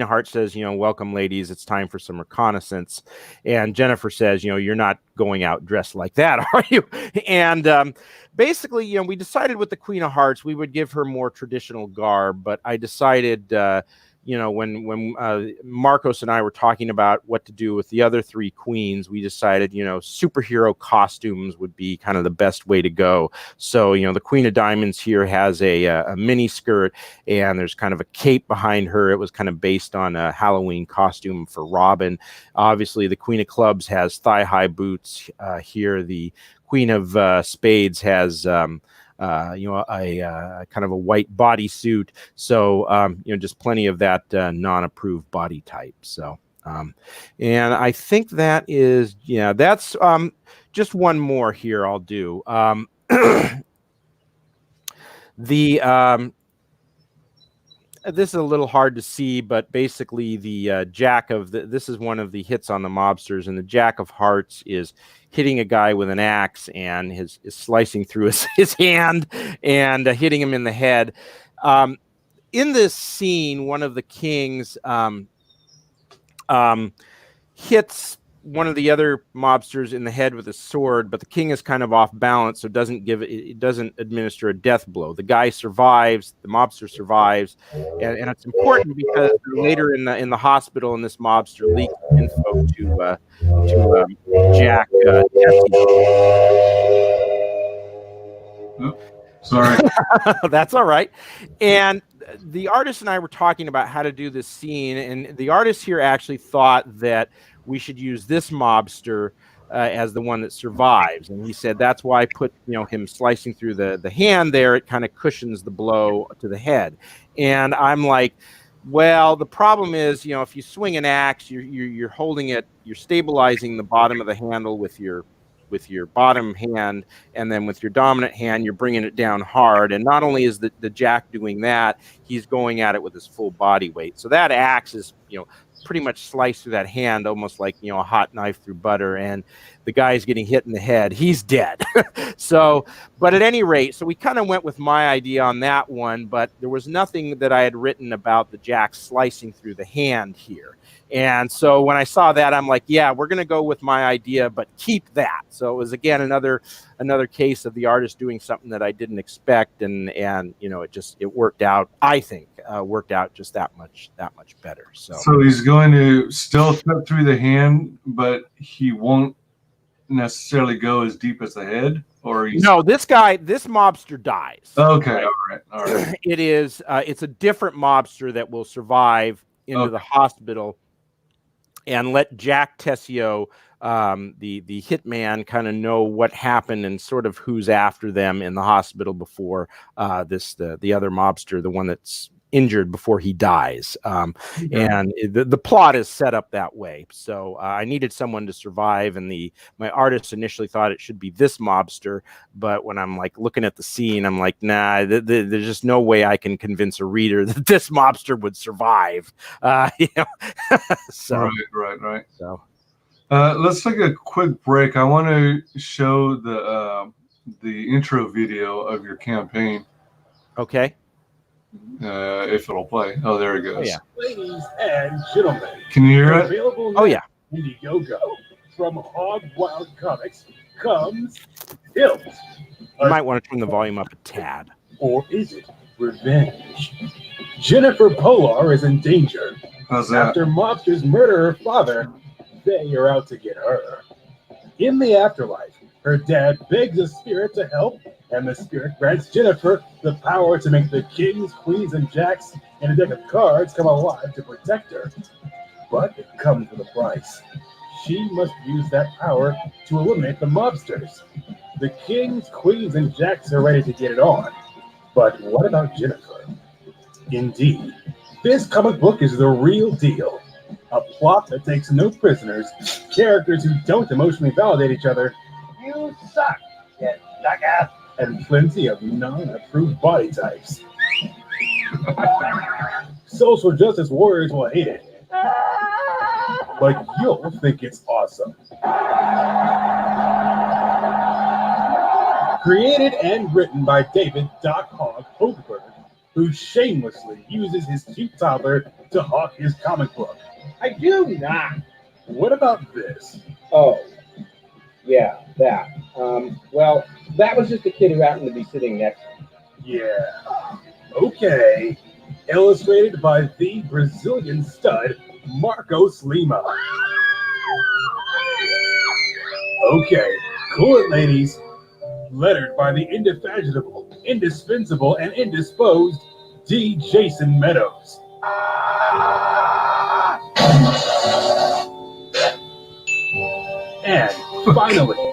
of Hearts says, welcome, ladies. It's time for some reconnaissance. And Jennifer says, you're not going out dressed like that, are you? And basically, we decided with the Queen of Hearts, we would give her more traditional garb, but I decided when Marcos and I were talking about what to do with the other three queens, we decided, superhero costumes would be kind of the best way to go. So, the Queen of Diamonds here has a mini skirt, and there's kind of a cape behind her. It was kind of based on a Halloween costume for Robin. Obviously, the Queen of Clubs has thigh-high boots. Here, the Queen of Spades has a kind of a white bodysuit. So, just plenty of that non-approved body type. So, and I think that is, that's just one more here I'll do. This is a little hard to see, but basically the Jack of this is one of the hits on the mobsters, and the Jack of Hearts is hitting a guy with an axe and is slicing through his hand and hitting him in the head. In this scene, one of the kings hits one of the other mobsters in the head with a sword, but the king is kind of off balance, so it doesn't administer a death blow. The guy survives, the mobster survives, and it's important because later in the hospital, and this mobster leaks info to Jack. Sorry. That's all right. And the artist and I were talking about how to do this scene, and the artist here actually thought that we should use this mobster as the one that survives. And he said, that's why I put, him slicing through the hand there. It kind of cushions the blow to the head. And I'm like, well, the problem is, if you swing an axe, you're holding it, you're stabilizing the bottom of the handle with your bottom hand, and then with your dominant hand, you're bringing it down hard. And not only is the Jack doing that, he's going at it with his full body weight. So that axe is, pretty much sliced through that hand, almost like, a hot knife through butter. And the guy's getting hit in the head. He's dead. So, but at any rate, so we kind of went with my idea on that one, but there was nothing that I had written about the Jack slicing through the hand here. And so when I saw that, I'm like, yeah, we're going to go with my idea, but keep that. So it was, again, another case of the artist doing something that I didn't expect. And it worked out, I think, just that much better. So he's going to still cut through the hand, but he won't necessarily go as deep as the head, or no, this mobster dies. Okay. All right. It is, it's a different mobster that will survive into the hospital and let Jack Tessio, the hitman, kind of know what happened and sort of who's after them in the hospital before the other mobster, the one that's injured, before he dies. And the plot is set up that way. So I needed someone to survive, and my artist initially thought it should be this mobster, but when I'm like looking at the scene, I'm like, nah, there's just no way I can convince a reader that this mobster would survive. So right. So let's take a quick break. I want to show the intro video of your campaign. Okay. If it'll play. Oh, there it goes. Oh, yeah. Ladies and gentlemen, Can you hear it? Available Oh, yeah. IndieGoGo from Hog Wild Comics comes F.A.M.I.L.Y. You might want to turn the volume up a tad. Or is it revenge? Jennifer Polar is in danger. How's that? After mobsters murder her father, they are out to get her. In the afterlife, her dad begs a spirit to help, and the spirit grants Jennifer the power to make the kings, queens, and jacks in a deck of cards come alive to protect her. But it comes with a price. She must use that power to eliminate the mobsters. The kings, queens, and jacks are ready to get it on. But what about Jennifer? Indeed, this comic book is the real deal. A plot that takes no prisoners, characters who don't emotionally validate each other. You suck, you jackass. And plenty of non-approved body types. Social justice warriors will hate it, but you'll think it's awesome. Created and written by David Doc Hogg Hochberg, who shamelessly uses his cute toddler to hawk his comic book. I do not. What about this? Oh, yeah, that. Well, that was just a kid who happened to be sitting next to me. Yeah. Okay. illustrated by the Brazilian stud, Marcos Lima. Okay, cool it, ladies. Lettered by the indefatigable, indispensable, and indisposed D. Jason Meadows. And finally,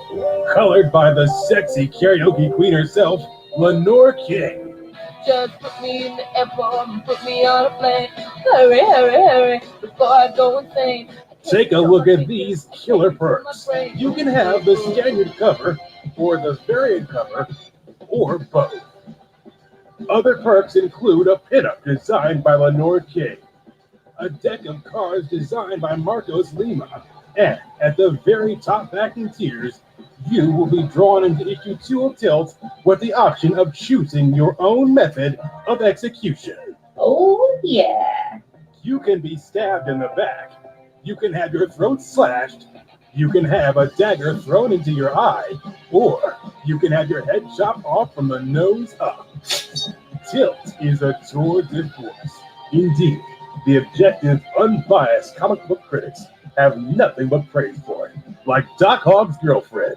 colored by the sexy karaoke queen herself, Lenore King. Just put me in the airport and put me on a plane. Hurry, hurry, hurry, before I go insane. Take a look at these killer perks. You can have the standard cover, or the variant cover, or both. Other perks include a pinup designed by Lenore King, a deck of cards designed by Marcos Lima, and at the very top backing tiers, you will be drawn into issue 2 of Tilt with the option of choosing your own method of execution. Oh, yeah. You can be stabbed in the back. You can have your throat slashed. You can have a dagger thrown into your eye. Or you can have your head chopped off from the nose up. Tilt is a tour de force. Indeed, the objective, unbiased comic book critics have nothing but praise for it, like Doc Hogg's girlfriend.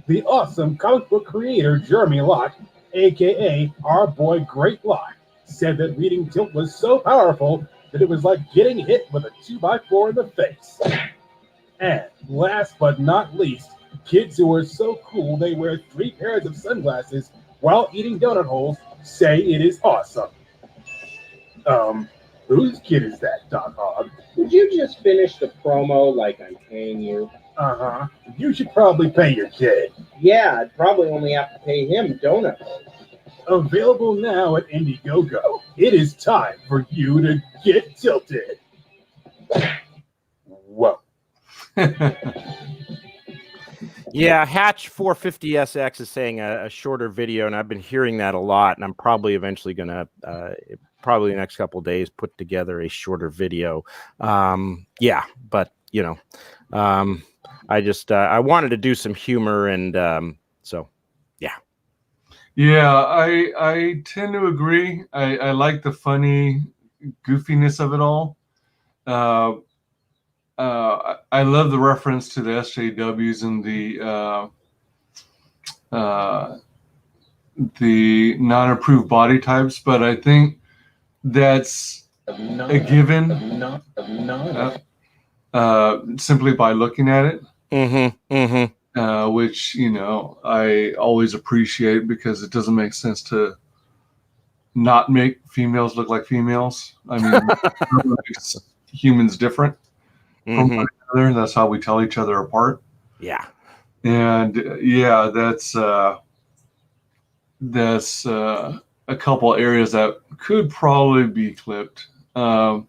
The awesome comic book creator Jeremy Locke, aka our boy Great Locke, said that reading Tilt was so powerful that it was like getting hit with a 2x4 in the face. And last but not least, kids who are so cool they wear 3 pairs of sunglasses while eating donut holes say it is awesome. Whose kid is that, Doc Hogg? Would you just finish the promo like I'm paying you? Uh-huh. You should probably pay your kid. Yeah, I'd probably only have to pay him donut holes. Available now at IndieGoGo. It is time for you to get tilted. Whoa. Yeah, Hatch 450SX is saying a shorter video, and I've been hearing that a lot, and I'm probably eventually going to, probably the next couple of days, put together a shorter video. Yeah, but, you know, I just, I wanted to do some humor, and so, yeah. Yeah, I tend to agree. I like the funny goofiness of it all. I love the reference to the SJWs and the non-approved body types, but I think that's a given simply by looking at it. Mm-hmm, mm-hmm. Which, you know, I always appreciate because it doesn't make sense to not make females look like females. I mean, it makes humans different from one another. That's how we tell each other apart. Yeah. And yeah, that's a couple areas that could probably be clipped. And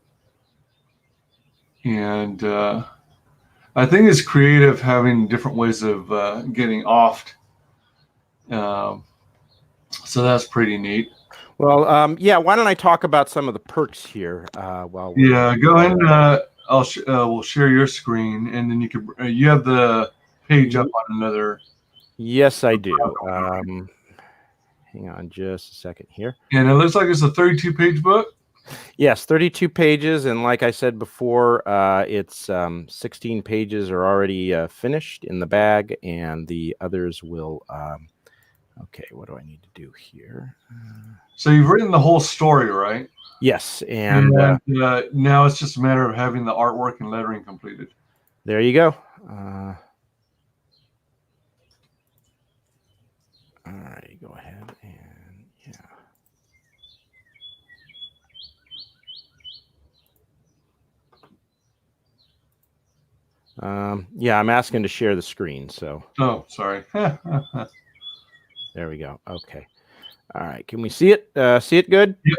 I think it's creative having different ways of getting offed. So that's pretty neat. Well, yeah, why don't I talk about some of the perks here? While yeah, go ahead. We'll share your screen, and then you can. You have the page up on another. Yes, I do. Hang on just a second here. And it looks like it's a 32-page book. Yes, 32 pages, and like I said before, it's 16 pages are already finished in the bag, and the others will. Okay, what do I need to do here? So you've written the whole story, right? Yes, and now it's just a matter of having the artwork and lettering completed. There you go. All right, go ahead and yeah, I'm asking to share the screen. So. Oh, sorry. There we go. Okay. All right. Can we see it? See it good? Yep.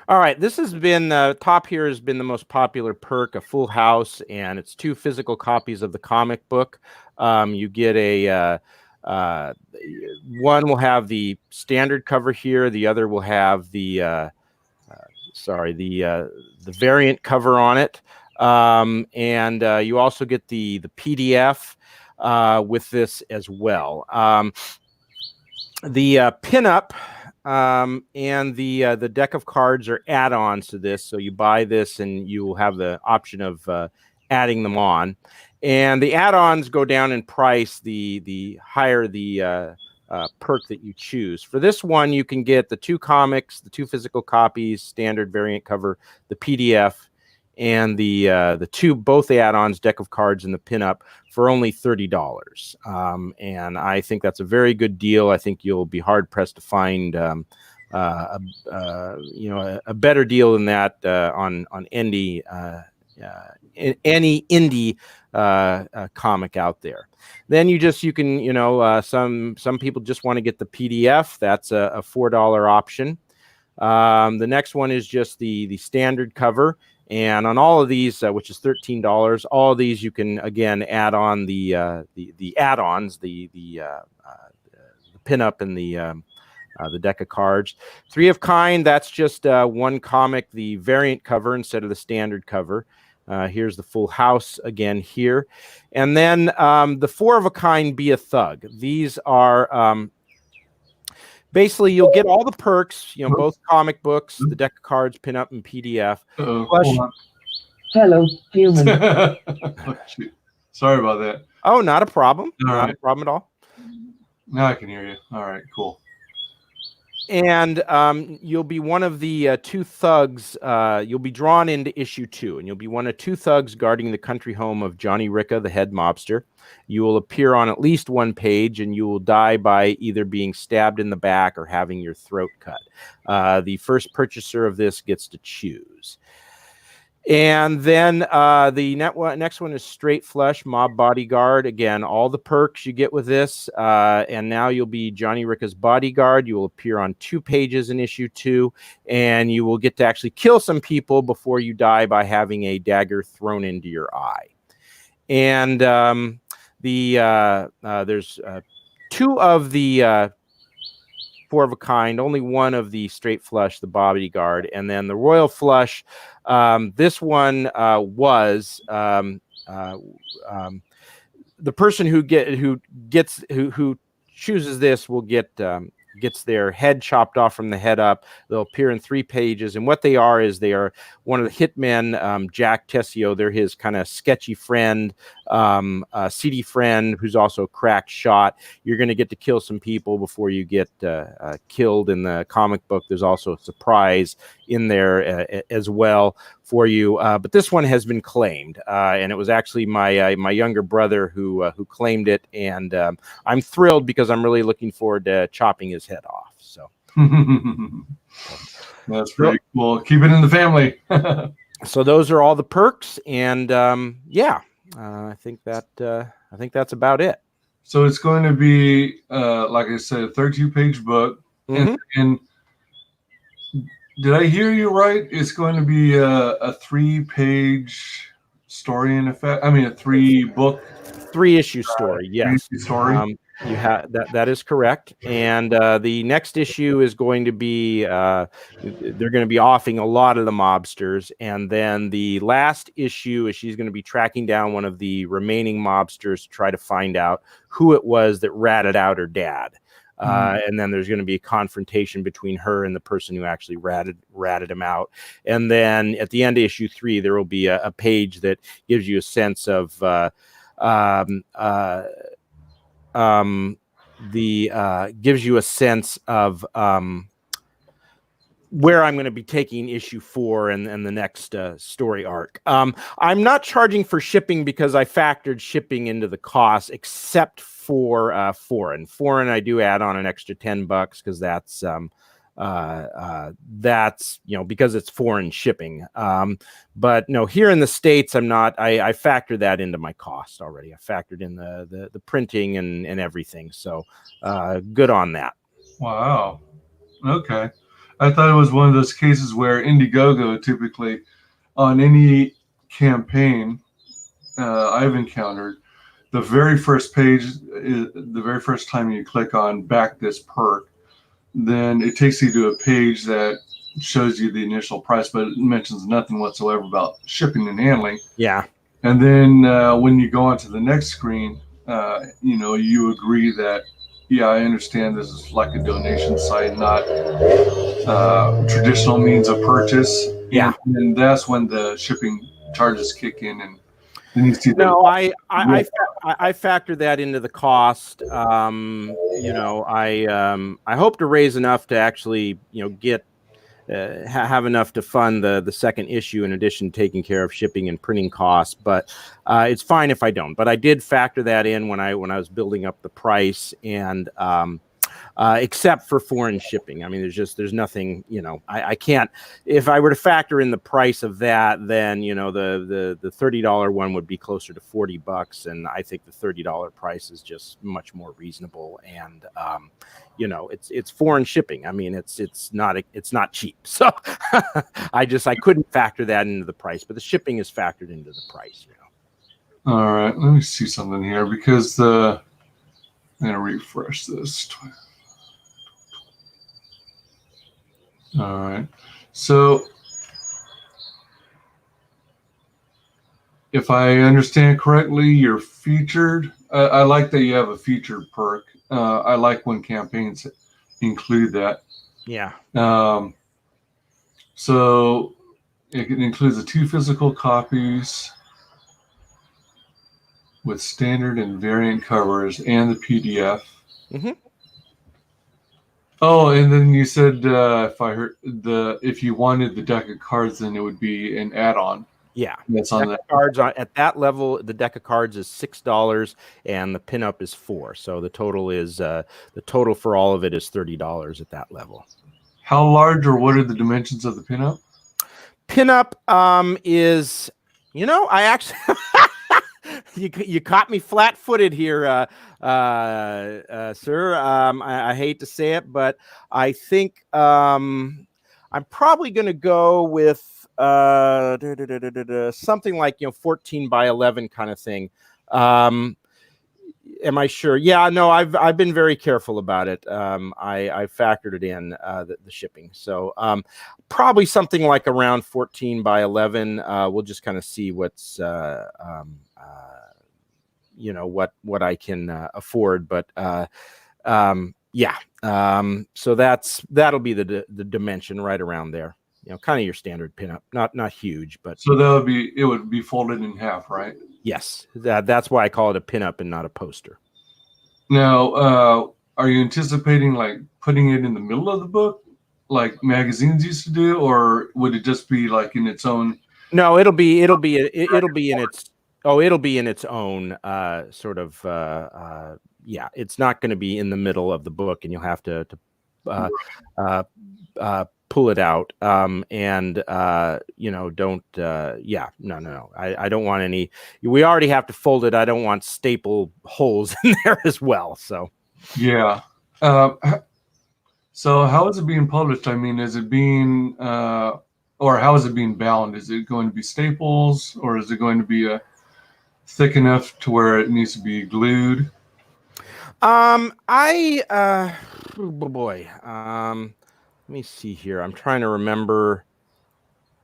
All right. This has been top here has been the most popular perk, a full house, and it's 2 physical copies of the comic book. You get a one will have the standard cover here. The other will have the the variant cover on it. And you also get the PDF with this as well. The pinup and the deck of cards are add-ons to this. So you buy this, and you will have the option of adding them on. And the add-ons go down in price the higher the perk that you choose. For this one, you can get the 2 comics, the 2 physical copies, standard variant cover, the PDF, and the both the add-ons, deck of cards, and the pinup for only $30. And I think that's a very good deal. I think you'll be hard pressed to find a better deal than that on any indie comic out there. Then you can some people just want to get the PDF. That's a $4 option. The next one is just the standard cover. And on all of these, which is $13, all of these you can again add on the add-ons, the pinup and the deck of cards. 3 of Kind, that's just 1 comic, the variant cover instead of the standard cover. Here's the full house again here, and then the 4 of a Kind, Be a Thug. These are basically, you'll get all the perks, both comic books, the deck of cards, pinup, and PDF. Hello, human. Sorry about that. Oh, not a problem. All not right. a problem at all. Now I can hear you. All right, cool. And you'll be one of the 2 thugs. You'll be drawn into issue 2, and you'll be one of 2 thugs guarding the country home of Johnny Ricca, the head mobster. You will appear on at least 1 page, and you will die by either being stabbed in the back or having your throat cut. The first purchaser of this gets to choose. And then the next one is Straight Flush, Mob Bodyguard. Again, all the perks you get with this. And now you'll be Johnny Ricca's bodyguard. You will appear on 2 pages in issue 2. And you will get to actually kill some people before you die by having a dagger thrown into your eye. And there's 2 of the 4 of a Kind, only 1 of the Straight Flush, the bodyguard, and then the Royal Flush. This one was the person who chooses this will gets their head chopped off from the head up. They'll appear in 3 pages, and what they are is they are one of the hitmen, Jack Tessio. They're his kind of sketchy friend, seedy friend who's also a crack shot. You're going to get to kill some people before you get killed. In the comic book, there's also a surprise in there as well for you. But this one has been claimed, and it was actually my younger brother who claimed it, and I'm thrilled because I'm really looking forward to chopping his head off. So that's pretty cool. Keep it in the family. So those are all the perks, and I think that's about it. So it's going to be, like I said, a 32-page book. Mm-hmm. And did I hear you right? It's going to be a 3-page story in effect. I mean, a 3-book, 3-issue story. Yes. 3-issue story. You have that is correct. And the next issue is going to be they're going to be offing a lot of the mobsters, and then the last issue is she's going to be tracking down one of the remaining mobsters to try to find out who it was that ratted out her dad. And then there's going to be a confrontation between her and the person who actually ratted him out. And then at the end of issue 3, there will be a page that gives you a sense of gives you a sense of where I'm going to be taking issue 4 and the next story arc. I'm not charging for shipping because I factored shipping into the cost, except for foreign. I do add on an extra $10 because that's because it's foreign shipping. But no, here in the States, I'm not. I factored that into my cost already. I factored in the printing and everything. So good on that. Wow. Okay. I thought it was one of those cases where IndieGoGo typically, on any campaign I've encountered, the very first page, the very first time you click on back this perk, then it takes you to a page that shows you the initial price, but it mentions nothing whatsoever about shipping and handling. Yeah. And then when you go on to the next screen, you agree that yeah, I understand this is like a donation site, not traditional means of purchase. Yeah. And that's when the shipping charges kick in, and then you see the No, I factor that into the cost. You know, I hope to raise enough to actually, you know, get have enough to fund the second issue in addition to taking care of shipping and printing costs. But it's fine if I don't. But I did factor that in when I was building up the price, and except for foreign shipping. I mean, there's nothing, you know, I can't, if I were to factor in the price of that, then, you know, the $30 one would be closer to $40. And I think the $30 price is just much more reasonable. And, you know, it's foreign shipping. I mean, it's not cheap. So I couldn't factor that into the price, but the shipping is factored into the price, you know. All right, let me see something here, because I'm going to refresh this. All right. So if I understand correctly, you're featured. I like that you have a featured perk. I like when campaigns include that. Yeah. So it includes the 2 physical copies with standard and variant covers and the PDF. Mm-hmm. Oh, and then you said if you wanted the deck of cards, then it would be an add-on. Yeah, that's on that. Cards at that level. The deck of cards is $6, and the pinup is $4. So the total for all of it is $30 at that level. How large, or what are the dimensions of the pinup? Pinup is, you know, I actually you caught me flat-footed here, sir. I hate to say it, but I think I'm probably going to go with something like, you know, 14 by 11 kind of thing. Am I sure? Yeah, no, I've been very careful about it. I factored it in, the shipping. So probably something like around 14 by 11. We'll just kind of see what's you know, what I can afford, but yeah. So that'll be the dimension right around there. You know, kind of your standard pinup, not huge, but so it would be folded in half, right? Yes, that's why I call it a pinup and not a poster. Now, are you anticipating like putting it in the middle of the book, like magazines used to do, or would it just be like in its own? No, it'll be in its own sort of yeah. It's not going to be in the middle of the book, and you'll have to pull it out, and you know, don't yeah, no, I don't want any. We already have to fold it. I don't want staple holes in there as well. So yeah. So how is it being published? I mean, is it being or how is it being bound? Is it going to be staples, or is it going to be thick enough to where it needs to be glued? oh boy. Let me see here. I'm trying to remember.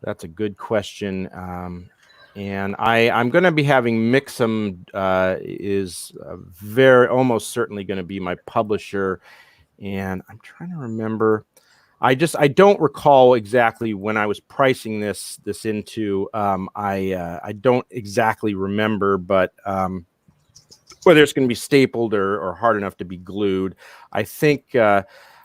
That's a good question. And I'm going to be having Mixum is almost certainly going to be my publisher. And I'm trying to remember. I don't recall exactly when I was pricing this into. I don't exactly remember, but whether it's going to be stapled or hard enough to be glued. I think.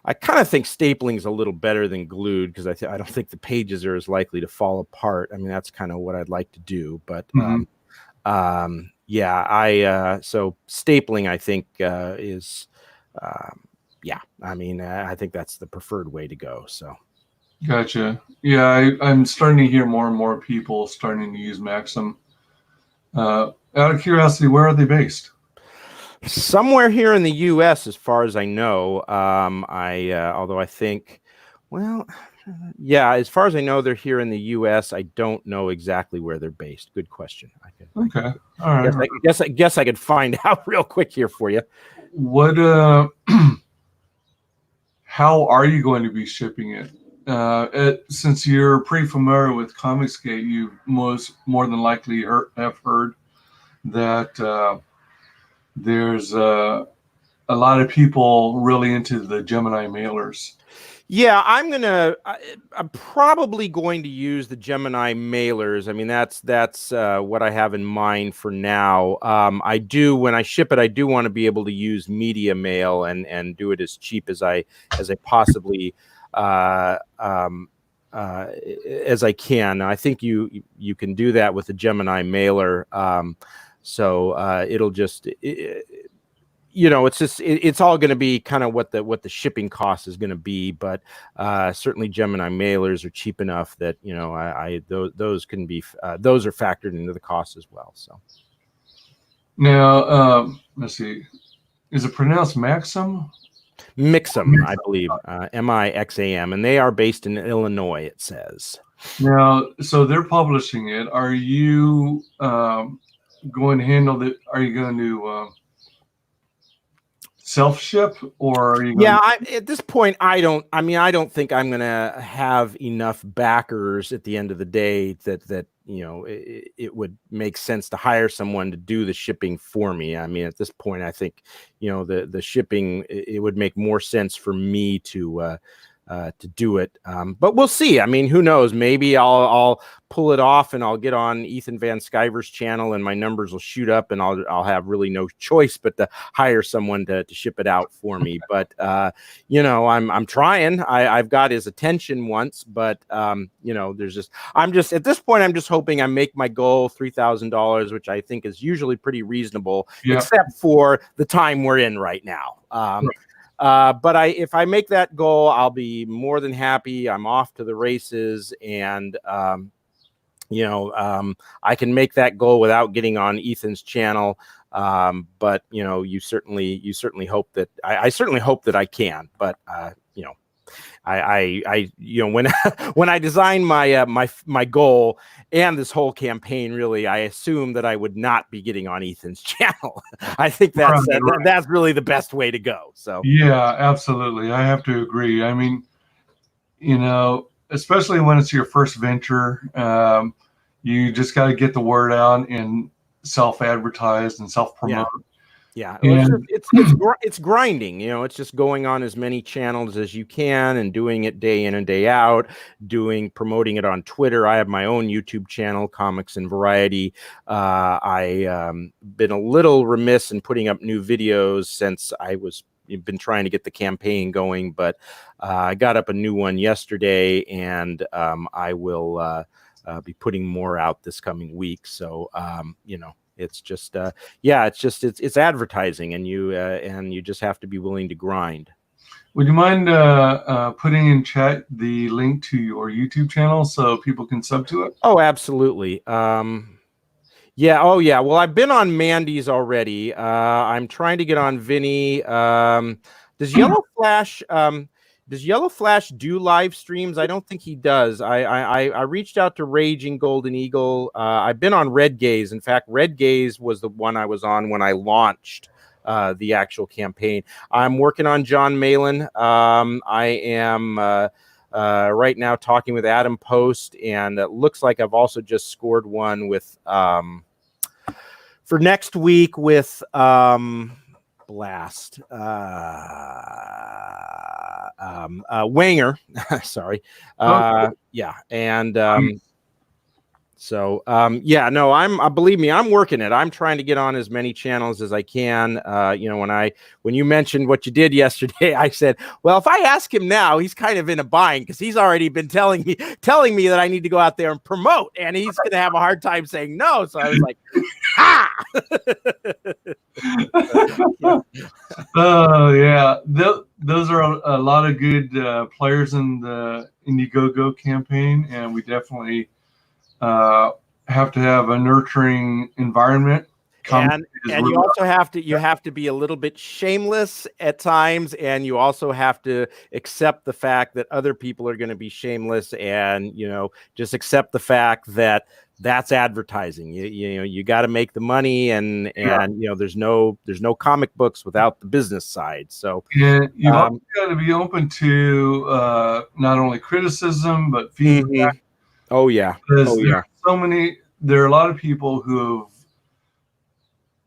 I kind of think stapling is a little better than glued, because I don't think the pages are as likely to fall apart. I mean, that's kind of what I'd like to do. But yeah, so stapling, I think, is yeah. I mean, I think that's the preferred way to go. So. Gotcha. Yeah, I'm starting to hear more and more people starting to use Maxim. Out of curiosity, where are they based? Somewhere here in the U.S., as far as I know. Although I think, well, yeah, as far as I know, they're here in the U.S. I don't know exactly where they're based. Good question. Okay. All right. I guess I could find out real quick here for you. What? How are you going to be shipping it? Since you're pretty familiar with Comicsgate, you more than likely have heard that there's a a lot of people really into the Gemini mailers. Yeah, I'm probably going to use the Gemini mailers. I mean, that's what I have in mind for now. I do, when I ship it, I do want to be able to use media mail and do it as cheap as I possibly as I can. I think you can do that with the Gemini mailer. So it'll just. It's just it's all going to be kind of what the shipping cost is going to be, but certainly Gemini mailers are cheap enough that those can be those are factored into the cost as well. So now let's see, is it pronounced Maxim? Mixam, I believe, Mixam, and they are based in Illinois. It says. Now, so they're publishing it. Are you going to handle it? Are you going to self-ship, or are you going at this point, I don't think I'm going to have enough backers at the end of the day that it would make sense to hire someone to do the shipping for me. I mean, at this point, I think the shipping, it would make more sense for me to do it, but we'll see. I mean, who knows? Maybe I'll pull it off and I'll get on Ethan Van Sciver's channel and my numbers will shoot up and I'll have really no choice but to hire someone to ship it out for me. But I'm trying. I've got his attention once, but I'm just at this point I'm just hoping I make my goal $3,000, which I think is usually pretty reasonable, except for the time we're in right now. But if I make that goal, I'll be more than happy. I'm off to the races, and I can make that goal without getting on Ethan's channel. But you certainly hope that I certainly hope that I can. But when I designed my goal and this whole campaign, really, I assumed that I would not be getting on Ethan's channel. I think that's that's really the best way to go. So yeah, absolutely, I have to agree. I mean, especially when it's your first venture, you just got to get the word out and self-advertise and self-promote. Yeah, it's grinding. It's just going on as many channels as you can and doing it day in and day out, promoting it on Twitter. I have my own YouTube channel, Comics and Variety. I been a little remiss in putting up new videos since been trying to get the campaign going, but I got up a new one yesterday, and I will be putting more out this coming week. So it's just it's advertising, and you just have to be willing to grind. Would you mind putting in chat the link to your YouTube channel so people can sub to it? Oh, absolutely. Yeah. Oh, yeah. Well, I've been on Mandy's already. I'm trying to get on Vinny. Does Yellow Flash do live streams? I don't think he does. I reached out to Raging Golden Eagle. I've been on WyzGyz. In fact, WyzGyz was the one I was on when I launched the actual campaign. I'm working on John Malin. I am right now talking with Adam Post, and it looks like I've also just scored one with for next week with Blast Wanger. Sorry. Yeah, and so believe me, I'm working it. I'm trying to get on as many channels as I can. When you mentioned what you did yesterday, I said, well, if I ask him now, he's kind of in a bind because he's already been telling me that I need to go out there and promote, and he's going to have a hard time saying no. So I was like, ha! Oh yeah, those are a lot of good players in the IndieGoGo campaign, and we definitely have to have a nurturing environment. And you also have to be a little bit shameless at times, and you also have to accept the fact that other people are going to be shameless, and just accept the fact that that's advertising. You got to make the money, and there's no comic books without the business side. So you also got to be open to not only criticism but feedback. Mm-hmm. Oh yeah. Because there are a lot of people who have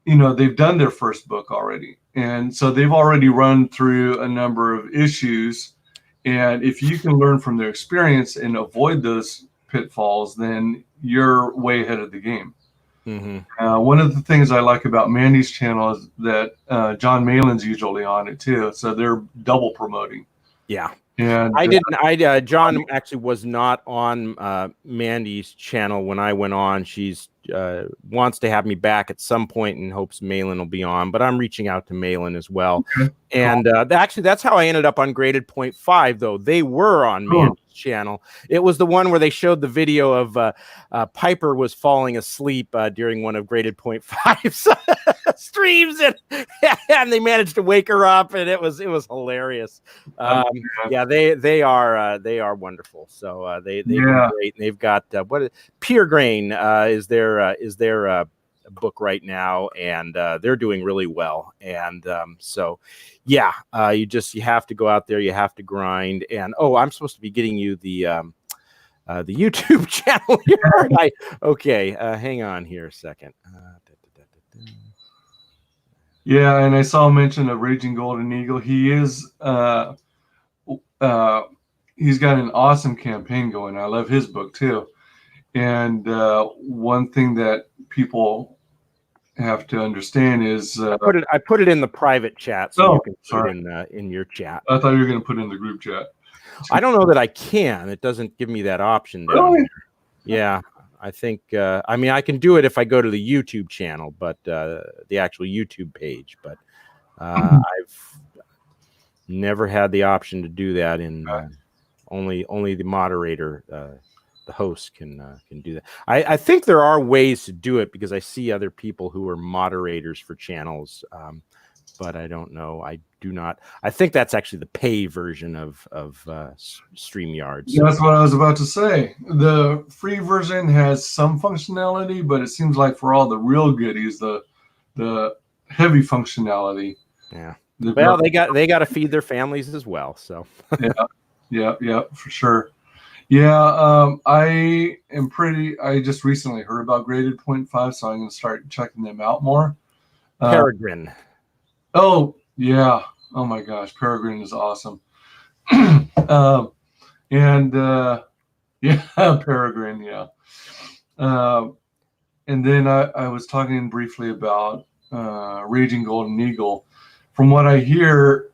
they've done their first book already. And so they've already run through a number of issues. And if you can learn from their experience and avoid those pitfalls, then you're way ahead of the game. One of the things I like about Mandy's channel is that John Malin's usually on it too. So they're double promoting. Yeah. And John actually was not on Mandy's channel when I went on. She's wants to have me back at some point and hopes Malin will be on, but I'm reaching out to Malin as well. Okay. And actually, that's how I ended up on Graded Point 5, though. They were on Mandy's channel. It was the one where they showed the video of Piper was falling asleep during one of Graded Point 5's streams, and they managed to wake her up, and it was hilarious. Yeah, they are wonderful. So they've been great, and they've got Pure Grain is their book right now, and they're doing really well. And so yeah, you have to go out there, you have to grind. And I'm supposed to be getting you the YouTube channel here. Okay, hang on here a second. Yeah, and I saw mention of Raging Golden Eagle. He is he's got an awesome campaign going. I love his book too. And one thing that people have to understand is I put it in the private chat, so you can put it in your chat. I thought you were going to put it in the group chat. I don't know that I can. It doesn't give me that option. Really? Yeah, I think. I mean, I can do it if I go to the YouTube channel, but the actual YouTube page. But I've never had the option to do that. In only the moderator, the host, can do that. I think there are ways to do it because I see other people who are moderators for channels. But I don't know. I do not. I think that's actually the pay version of StreamYard. Yeah, that's what I was about to say. The free version has some functionality, but it seems like for all the real goodies, the heavy functionality. Yeah. Well, they got to feed their families as well. So. Yeah, for sure. Yeah, I just recently heard about Graded Point 5, so I'm going to start checking them out more. Peregrine. Oh, yeah. Oh, my gosh. Peregrine is awesome. Yeah, Peregrine, yeah. And then I was talking briefly about Raging Golden Eagle. From what I hear,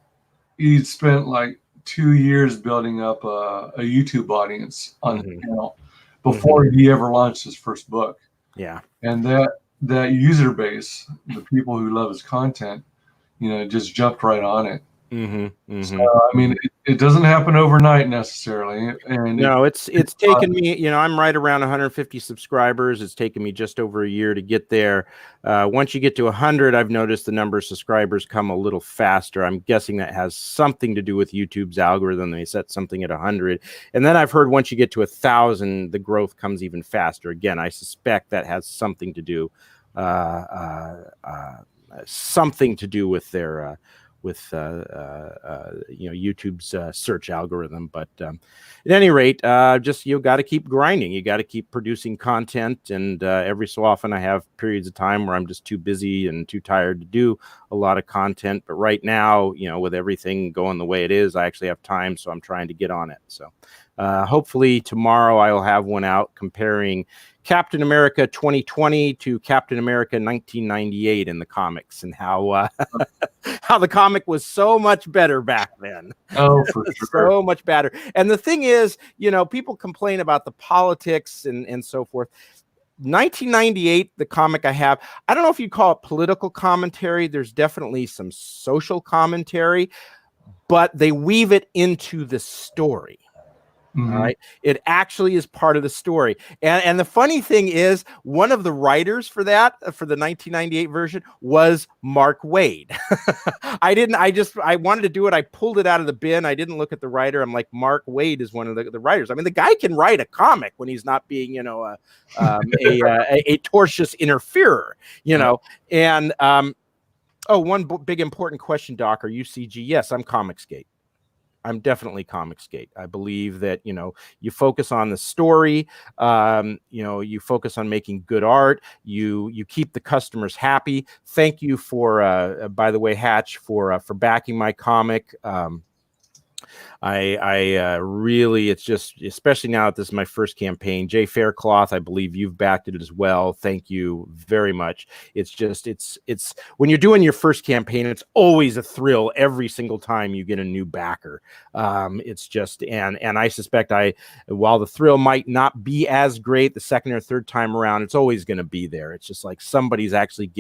he spent like 2 years building up a YouTube audience on the channel before he ever launched his first book. Yeah. And that user base, the people who love his content, just jumped right on it. So, I mean, it doesn't happen overnight necessarily. And no, it's taken me, I'm right around 150 subscribers. It's taken me just over a year to get there. Once you get to 100, I've noticed the number of subscribers come a little faster. I'm guessing that has something to do with YouTube's algorithm. They set something at 100. And then I've heard once you get to 1,000, the growth comes even faster. Again, I suspect that has something to do with their YouTube's search algorithm. But at any rate, you got to keep grinding. You got to keep producing content. And every so often I have periods of time where I'm just too busy and too tired to do a lot of content. But right now, with everything going the way it is, I actually have time. So I'm trying to get on it. So hopefully tomorrow I'll have one out comparing Captain America 2020 to Captain America 1998 in the comics, and how the comic was so much better back then. Oh, for sure. So much better. And the thing is, people complain about the politics and so forth. 1998, the comic I don't know if you call it political commentary. There's definitely some social commentary, but they weave it into the story. All right. It actually is part of the story. And the funny thing is, one of the writers for the 1998 version was Mark Waid. I wanted to do it. I pulled it out of the bin. I didn't look at the writer. I'm like, Mark Waid is one of the writers. I mean, the guy can write a comic when he's not being, a tortious interferer, and, one big important question, Doc, are you CG? Yes, I'm Comicsgate. I'm definitely Comicsgate. I believe that, you know, you focus on the story, you know, you focus on making good art, you keep the customers happy. Thank you for, by the way, Hatch, for backing my comic. I really, it's just, especially now that this is my first campaign. Jay Faircloth, I believe you've backed it as well. Thank you very much. It's just, it's when you're doing your first campaign, it's always a thrill every single time you get a new backer. It's just, and I suspect while the thrill might not be as great the second or third time around, it's always going to be there. It's just like somebody's actually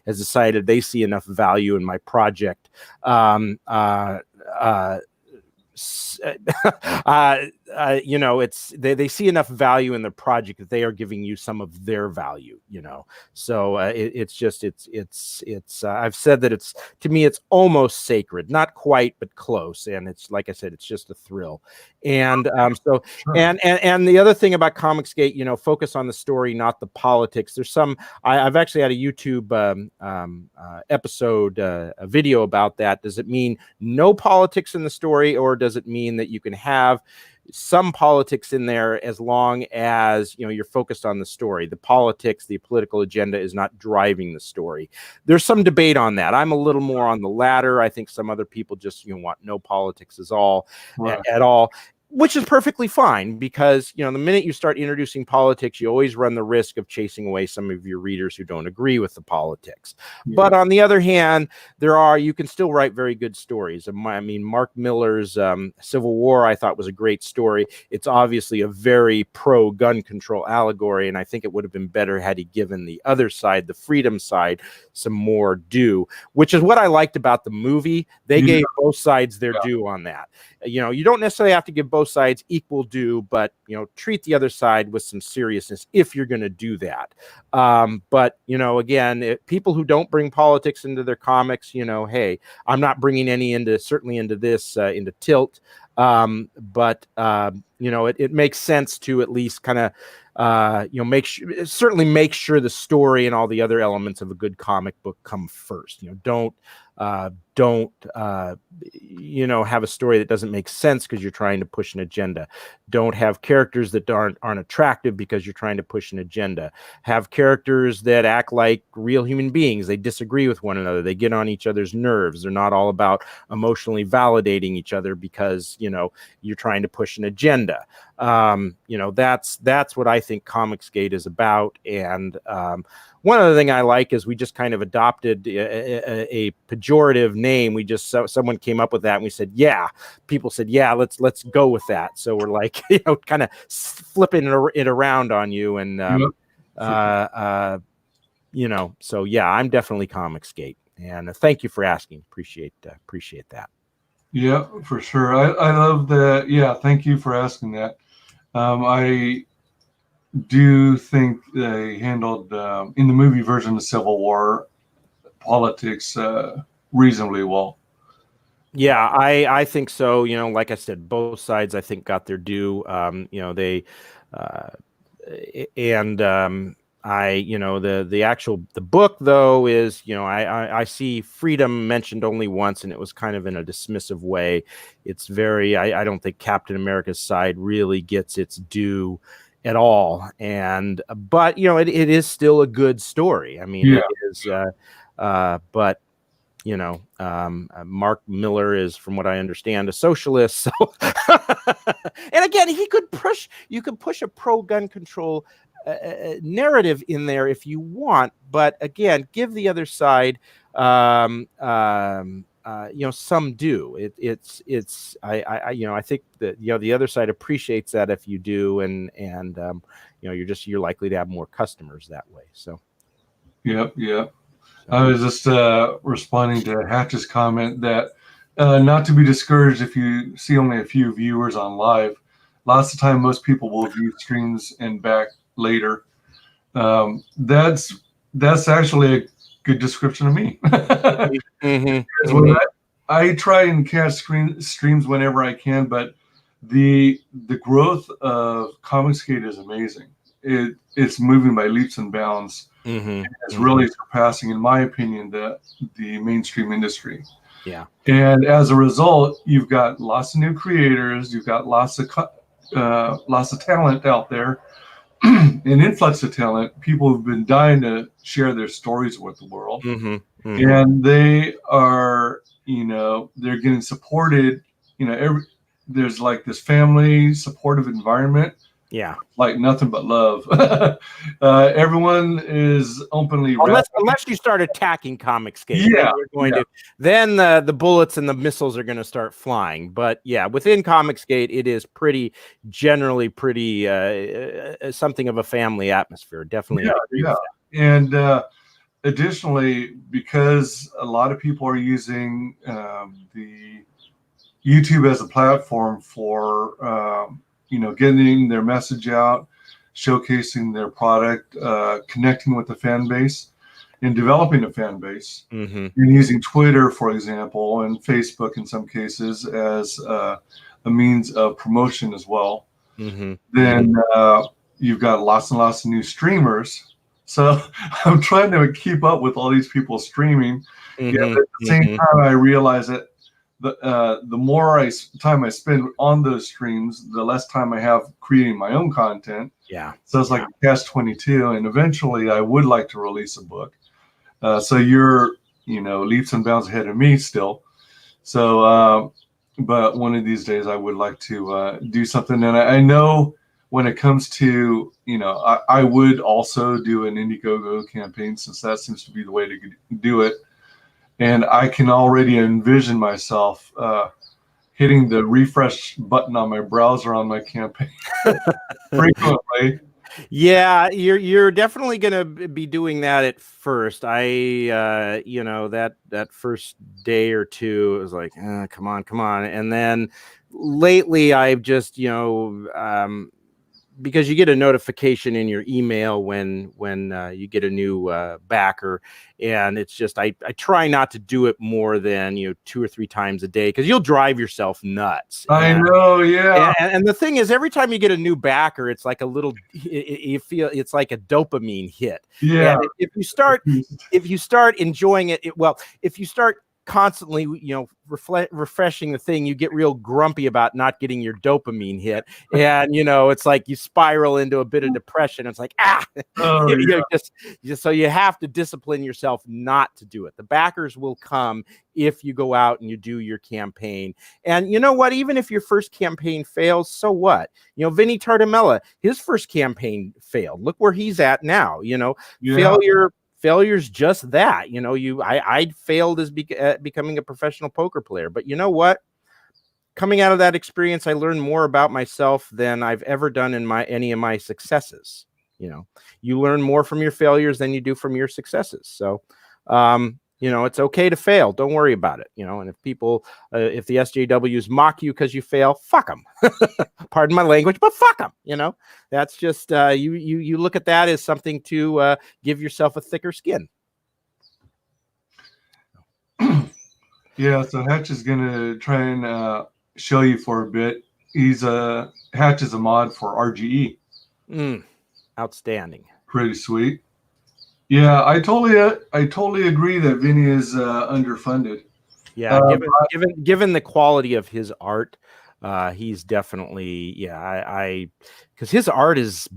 has decided they see enough value in my project. You know, it's they see enough value in the project that they are giving you some of their value, you know. So it's just I've said that it's, to me, it's almost sacred, not quite, but close. And it's, like I said, it's just a thrill. And so Sure. and the other thing about Comicsgate, you know, focus on the story, not the politics. There's some, I've actually had a YouTube episode, a video about that. Does it mean no politics in the story, or does it mean that you can have some politics in there as long as, you know, you're focused on the story? The politics, the political agenda is not driving the story. There's some debate on that. I'm a little more on the latter. I think some other people just, you know, want no politics at all. Which is perfectly fine, because, you know, the minute you start introducing politics, you always run the risk of chasing away some of your readers who don't agree with the politics. Yeah. But on the other hand, you can still write very good stories. I mean, Mark Miller's Civil War, I thought, was a great story. It's obviously a very pro-gun control allegory, and I think it would have been better had he given the other side, the freedom side, some more due, which is what I liked about the movie. They gave both sides their due on that. You know, you don't necessarily have to give both sides equal due, but, you know, treat the other side with some seriousness if you're going to do that. But, you know, again, people who don't bring politics into their comics, you know, hey, I'm not bringing any certainly into this, into Tilt. But you know, it makes sense to at least kind of, you know, certainly make sure the story and all the other elements of a good comic book come first. You know, don't you know, have a story that doesn't make sense because you're trying to push an agenda. Don't have characters that aren't attractive because you're trying to push an agenda. Have characters that act like real human beings. They disagree with one another. They get on each other's nerves. They're not all about emotionally validating each other because, you know, you're trying to push an agenda. You know, that's what I think Comicsgate is about. And one other thing I like is we just kind of adopted a pejorative name. Someone came up with that, and we said, yeah. People said, yeah, let's go with that. So we're like, you know, kind of flipping it around on you, and you know, so yeah, I'm definitely Comicsgate, and thank you for asking. Appreciate that. Yeah, for sure. I love that. Yeah, thank you for asking that. I do think they handled in the movie version of Civil War politics reasonably well. Yeah, I think so. You know, like I said, both sides I think got their due. You know, they you know, the book though is, you know, I see freedom mentioned only once, and it was kind of in a dismissive way. It's very, I don't think Captain America's side really gets its due at all. But you know, it is still a good story. I mean, it is, but you know, Mark Miller is, from what I understand, a socialist. So, and again, you could push a pro-gun control narrative in there if you want, but again, give the other side, you know, some due. I you know, I think that, you know, the other side appreciates that if you do, and you know, you're likely to have more customers that way. So, Yep. I was just responding to Hatch's comment that not to be discouraged if you see only a few viewers on live. Lots of time, most people will view streams and back later. That's actually a good description of me. When I try and catch streams whenever I can, but the growth of Comicsgate is amazing. it's moving by leaps and bounds. Mm-hmm. It's really surpassing, in my opinion, the mainstream industry. Yeah. And as a result, you've got lots of new creators, you've got lots of talent out there, an influx of talent. People have been dying to share their stories with the world, Mm-hmm. Mm-hmm. and they are, they're getting supported. There's like this family supportive environment, Yeah. like nothing but love. Everyone is openly Unless you start attacking Comicsgate, Yeah, then the bullets and the missiles are going to start flying. But yeah, within Comicsgate, it is generally pretty something of a family atmosphere. Definitely. Yeah. And additionally, because a lot of people are using the YouTube as a platform for getting their message out, showcasing their product, connecting with the fan base, and developing a fan base. Mm-hmm. And using Twitter, for example, and Facebook in some cases as a means of promotion as well. Mm-hmm. Then you've got lots and lots of new streamers. So I'm trying to keep up with all these people streaming. Mm-hmm. Yet at the same time, I realize that the more time I spend on those streams, the less time I have creating my own content. Yeah. So it's like a catch-22, and eventually I would like to release a book. So you're, leaps and bounds ahead of me still. So, but one of these days I would like to do something. And I know when it comes to, I would also do an IndieGoGo campaign, since that seems to be the way to do it. And I can already envision myself hitting the refresh button on my browser on my campaign frequently. Yeah, you're definitely going to be doing that at first. That first day or two, it was like, come on. And then lately I've just, because you get a notification in your email when you get a new backer, and it's just I try not to do it more than 2 or 3 times a day, because you'll drive yourself nuts. I know, yeah. And the thing is, every time you get a new backer, it's like you feel it's like a dopamine hit. Yeah. And if you start enjoying it, if you start constantly refreshing the thing, you get real grumpy about not getting your dopamine hit, and it's like you spiral into a bit of depression. It's like just so you have to discipline yourself not to do it. The backers will come if you go out and you do your campaign. And you know what, even if your first campaign fails, so what? Vinny Tartamella, his first campaign failed. Look where he's at now. Failure's just that. I failed as becoming a professional poker player, but you know what? Coming out of that experience, I learned more about myself than I've ever done in any of my successes. You learn more from your failures than you do from your successes. So, it's okay to fail. Don't worry about it. And if people, if the SJWs mock you because you fail, fuck them. Pardon my language, but fuck them. That's just, you look at that as something to give yourself a thicker skin. Yeah. So Hatch is going to try and show you for a bit. Hatch is a mod for RGE. Outstanding. Pretty sweet. Yeah, I totally agree that Vinny is underfunded. Yeah, given the quality of his art, he's definitely because his art is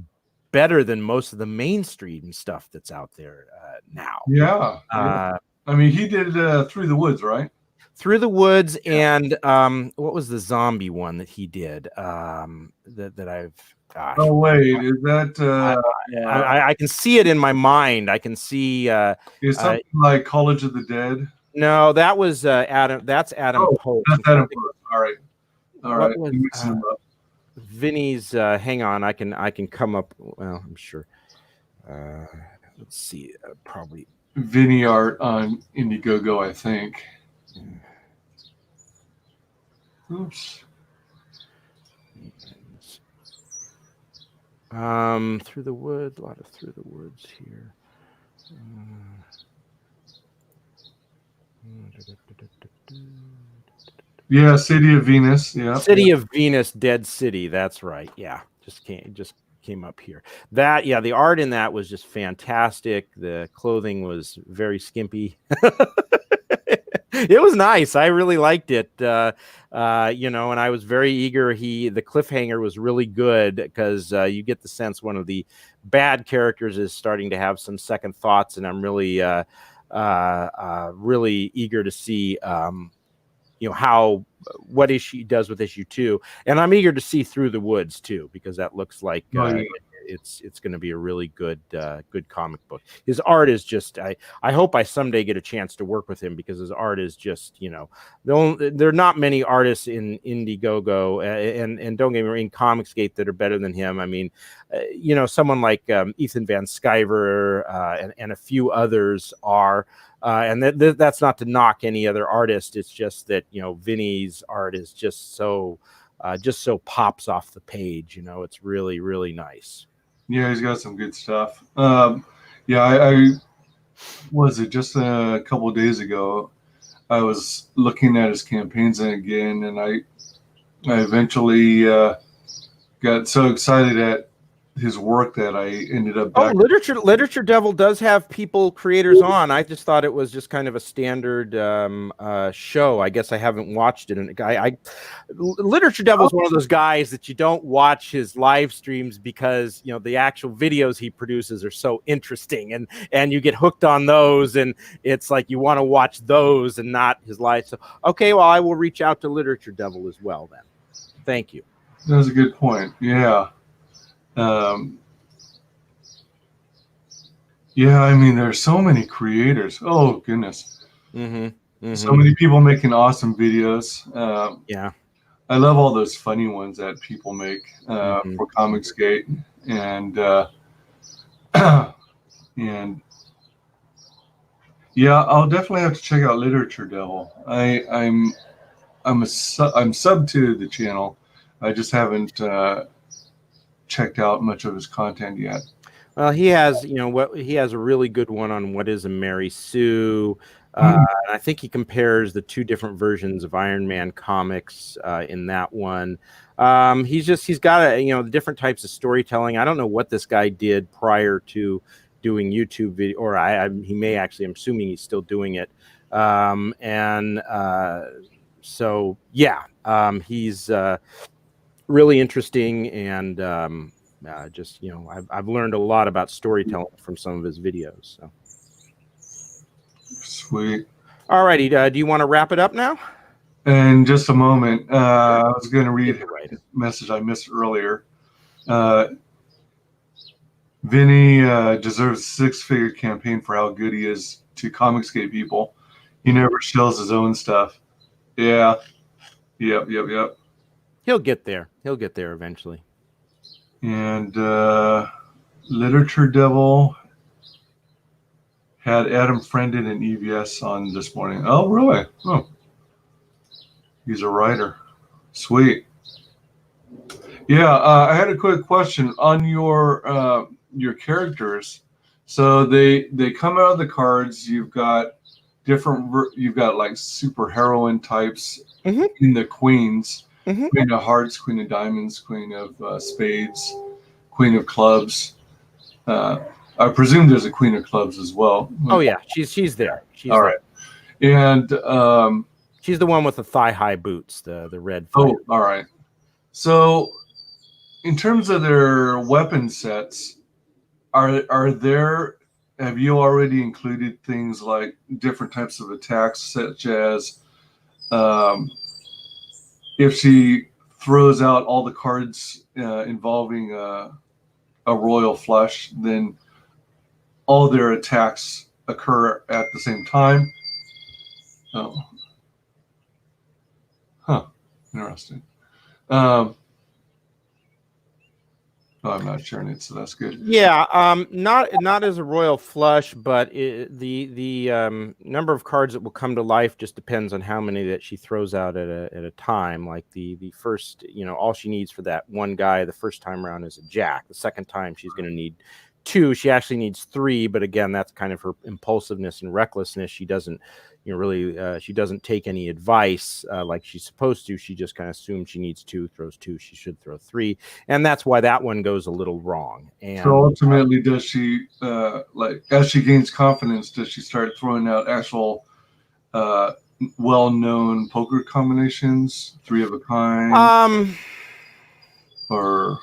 better than most of the mainstream stuff that's out there now. Yeah. I mean, he did Through the Woods, right? Through the Woods, and what was the zombie one that he did? That I've. Gosh. Oh wait, is that? I can see it in my mind. I can see. Is something like College of the Dead? No, that was Adam. That's Adam Pope. That's Adam Pope. All right. Vinny's. Hang on, I can come up. Well, I'm sure. Let's see. Probably Vinny art on IndieGoGo, I think. Oops. Through the Woods, a lot of Through the Woods here. Yeah, City of Venus. Yeah, City of Venus, Dead City. That's right. Yeah, just came up here. That, yeah, the art in that was just fantastic. The clothing was very skimpy. It was nice. I really liked it. You know, and I was very eager. The cliffhanger was really good because you get the sense one of the bad characters is starting to have some second thoughts, and I'm really, really eager to see, you know, what issue does with issue 2, and I'm eager to see Through the Woods too, because that looks like it's going to be a really good comic book. His art is just, I hope I someday get a chance to work with him, because his art is just, you know, there are not many artists in IndieGoGo and don't get me wrong, in Comicsgate that are better than him. I mean, you know, someone like Ethan Van Sciver and a few others are. And that's not to knock any other artist. It's just that, you know, Vinny's art is just so pops off the page. You know, it's really, really nice. Yeah, he's got some good stuff. Yeah, I was it just a couple of days ago. I was looking at his campaigns again, and I eventually got so excited at his work that I ended up back. Literature Devil does have creators on. I just thought it was just kind of a standard show. I guess I haven't watched it. And Literature Devil is one of those guys that you don't watch his live streams because, you know, the actual videos he produces are so interesting, and you get hooked on those, and it's like you want to watch those and not his live. So okay, well, I will reach out to Literature Devil as well then. Thank you. That's a good point. Yeah. Yeah, I mean, there's so many creators. Oh goodness, so many people making awesome videos. Yeah, I love all those funny ones that people make for Comicsgate, and and yeah, I'll definitely have to check out Literature Devil. I'm sub to the channel. I just haven't checked out much of his content yet. Well, he has, you know, he has a really good one on What Is a Mary Sue. I think he compares the two different versions of Iron Man comics in that one. He's got you know, different types of storytelling. I don't know what this guy did prior to doing YouTube video, or he may actually, I'm assuming he's still doing it. So yeah, he's really interesting, and just, you know, I've learned a lot about storytelling from some of his videos. So sweet. All righty, do you want to wrap it up now? In just a moment, I was going to read a message I missed earlier. Vinny deserves a six-figure campaign for how good he is to Comicsgate people. He never shows his own stuff. Yeah. Yep. He'll get there. He'll get there eventually. And Literature Devil had Adam Friended and EVS on this morning. Oh, really? Oh. He's a writer. Sweet. Yeah, I had a quick question on your characters. So they come out of the cards. You've got you've got like super heroine types in the queens. Queen of Hearts, Queen of Diamonds, Queen of Spades, Queen of Clubs. I presume there's a Queen of Clubs as well. Oh yeah, she's there. She's all right, and she's the one with the thigh-high boots, the red. Oh, all right. So, in terms of their weapon sets, are there? Have you already included things like different types of attacks, such as if she throws out all the cards involving a royal flush, then all their attacks occur at the same time? Oh. Huh. Interesting. I'm not sharing it, so that's good. Yeah, not as a royal flush, but the number of cards that will come to life just depends on how many that she throws out at a time. Like the first, you know, all she needs for that one guy the first time around is a jack. The second time she's going to need 2. She actually needs 3, but again, that's kind of her impulsiveness and recklessness. She doesn't, really, she doesn't take any advice like she's supposed to. She just kind of assumes she needs 2, throws 2. She should throw 3, and that's why that one goes a little wrong. And so ultimately, does she like as she gains confidence, does she start throwing out actual well-known poker combinations, 3 of a kind, or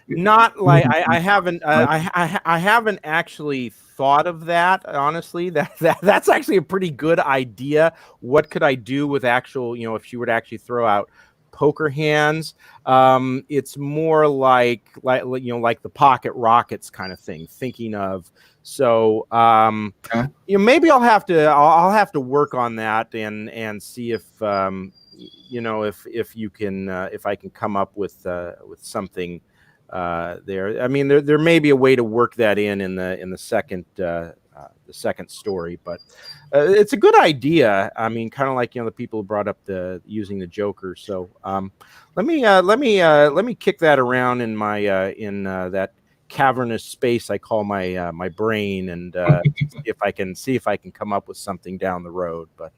not like I haven't I haven't actually thought of that, honestly. That's actually a pretty good idea. What could I do with actual, if she were to actually throw out poker hands? It's more like the pocket rockets kind of thing, thinking of. So okay. maybe I'll have to work on that and see if if you can if I can come up with something there. I mean, there may be a way to work that in the second story, but it's a good idea. I mean, kind of like the people who brought up the using the Joker. So let me kick that around in my that cavernous space I call my brain, and see if I can come up with something down the road. But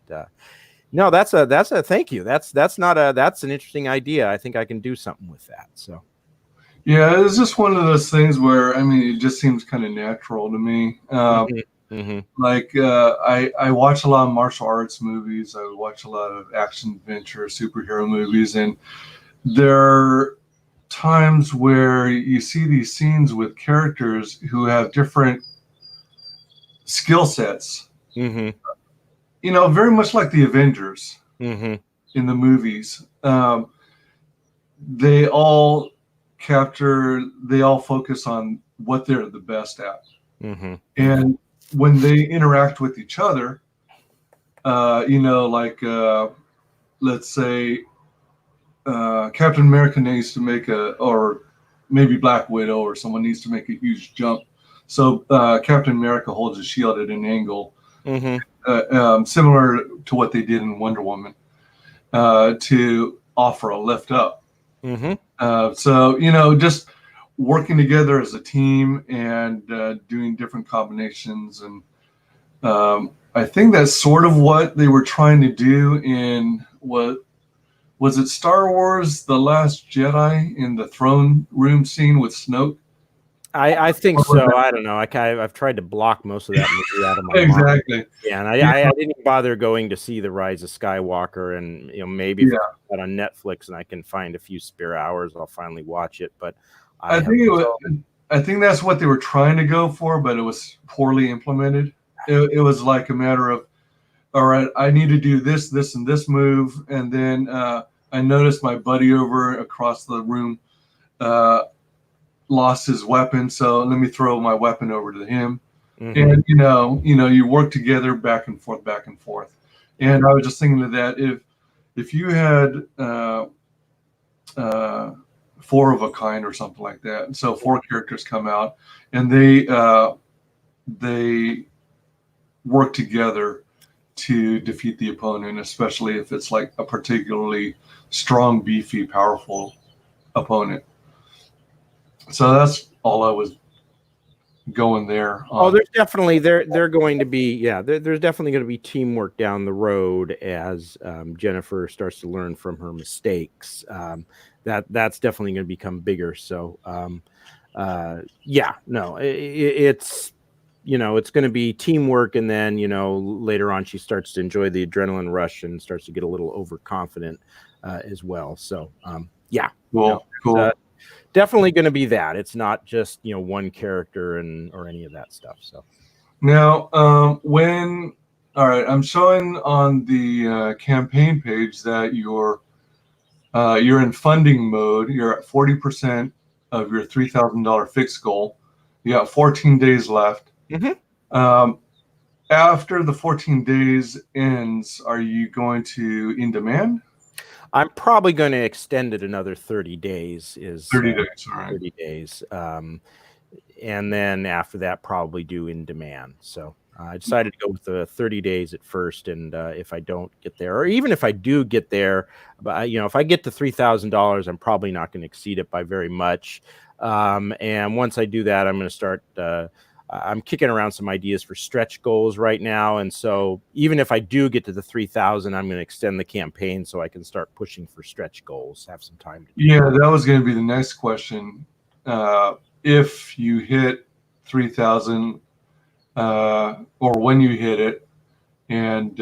no, that's a thank you. That's an interesting idea. I think I can do something with that. So. Yeah, it's just one of those things where, I mean, it just seems kind of natural to me. Like, I watch a lot of martial arts movies. I watch a lot of action adventure, superhero movies, and there are times where you see these scenes with characters who have different skill sets. Very much like the Avengers in the movies. They all focus on what they're the best at. And when they interact with each other, let's say Captain America needs to make or maybe Black Widow or someone needs to make a huge jump. So Captain America holds his shield at an angle, similar to what they did in Wonder Woman, to offer a lift up. So, just working together as a team and doing different combinations. And I think that's sort of what they were trying to do in was it Star Wars The Last Jedi in the throne room scene with Snoke? I think so. I don't know. I've tried to block most of that movie out of my mind. Exactly. Yeah, and I didn't bother going to see The Rise of Skywalker, and maybe if it's on Netflix and I can find a few spare hours, I'll finally watch it. But I think that's what they were trying to go for, but it was poorly implemented. It was like a matter of, all right, I need to do this, this, and this move, and then I noticed my buddy over across the room lost his weapon, so let me throw my weapon over to him. And you work together back and forth. And I was just thinking of that, if you had 4 of a kind or something like that, so 4 characters come out and they work together to defeat the opponent, especially if it's like a particularly strong, beefy, powerful opponent. So that's all I was going there on. Oh, there's definitely they're going to be there's definitely going to be teamwork down the road as Jennifer starts to learn from her mistakes. That's definitely going to become bigger. So it's it's going to be teamwork, and then later on she starts to enjoy the adrenaline rush and starts to get a little overconfident as well. So Cool. Definitely going to be that. It's not just one character or any of that stuff. So now, all right, I'm showing on the campaign page that you're in funding mode. You're at 40% of your $3,000 fixed goal. You got 14 days left. After the 14 days ends, are you going to in demand? I'm probably going to extend it another 30 days. 30 days, all right. 30 days. And then after that, probably do in demand. So I decided to go with the 30 days at first, and if I don't get there, or even if I do get there, but if I get to $3,000, I'm probably not going to exceed it by very much. And once I do that, I'm going to start. I'm kicking around some ideas for stretch goals right now, and so even if I do get to the 3,000, I'm going to extend the campaign so I can start pushing for stretch goals. Have some time to do Yeah, that was going to be the next question. If you hit 3,000, or when you hit it, and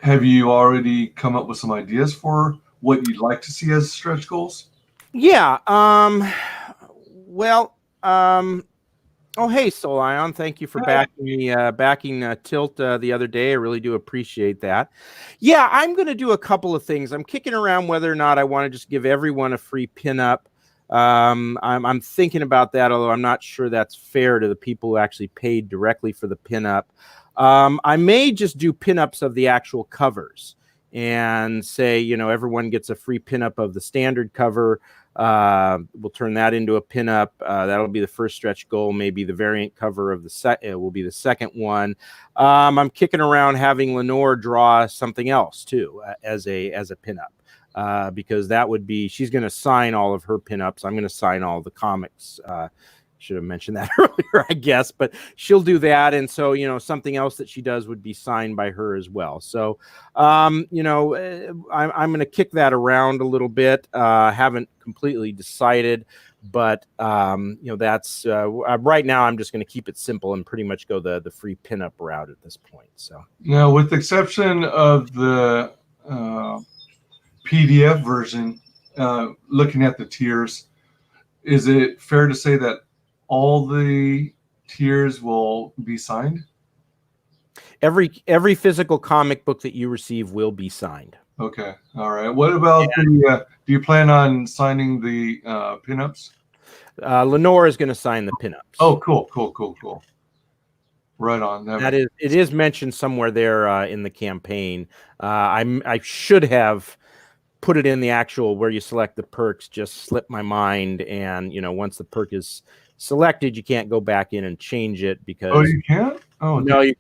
have you already come up with some ideas for what you'd like to see as stretch goals? Yeah. Well. Oh, hey, Solion. Thank you for backing me, backing Tilt the other day. I really do appreciate that. Yeah, I'm going to do a couple of things. I'm kicking around whether or not I want to just give everyone a free pinup. I'm thinking about that, although I'm not sure that's fair to the people who actually paid directly for the pinup. I may just do pinups of the actual covers and say, everyone gets a free pinup of the standard cover. We'll turn that into a pinup. That'll be the first stretch goal. Maybe the variant cover of the will be the second one. I'm kicking around having Lenore draw something else too, as a pinup, because that would be, she's going to sign all of her pinups. I'm going to sign all the comics. Should have mentioned that earlier, I guess, but she'll do that. And so, something else that she does would be signed by her as well. So, I'm going to kick that around a little bit. Haven't completely decided, but, that's right now I'm just going to keep it simple and pretty much go the free pinup route at this point. So now, with the exception of the PDF version, looking at the tiers, is it fair to say that all the tiers will be signed? Every physical comic book that you receive will be signed. Okay. All right. What about do you plan on signing the pinups? Lenore is going to sign the pinups. Oh, cool. Right on. It is mentioned somewhere there in the campaign. I should have put it in the actual where you select the perks, just slipped my mind. And, once the perk is selected, you can't go back in and change it because. Oh, you can't? Oh, no, you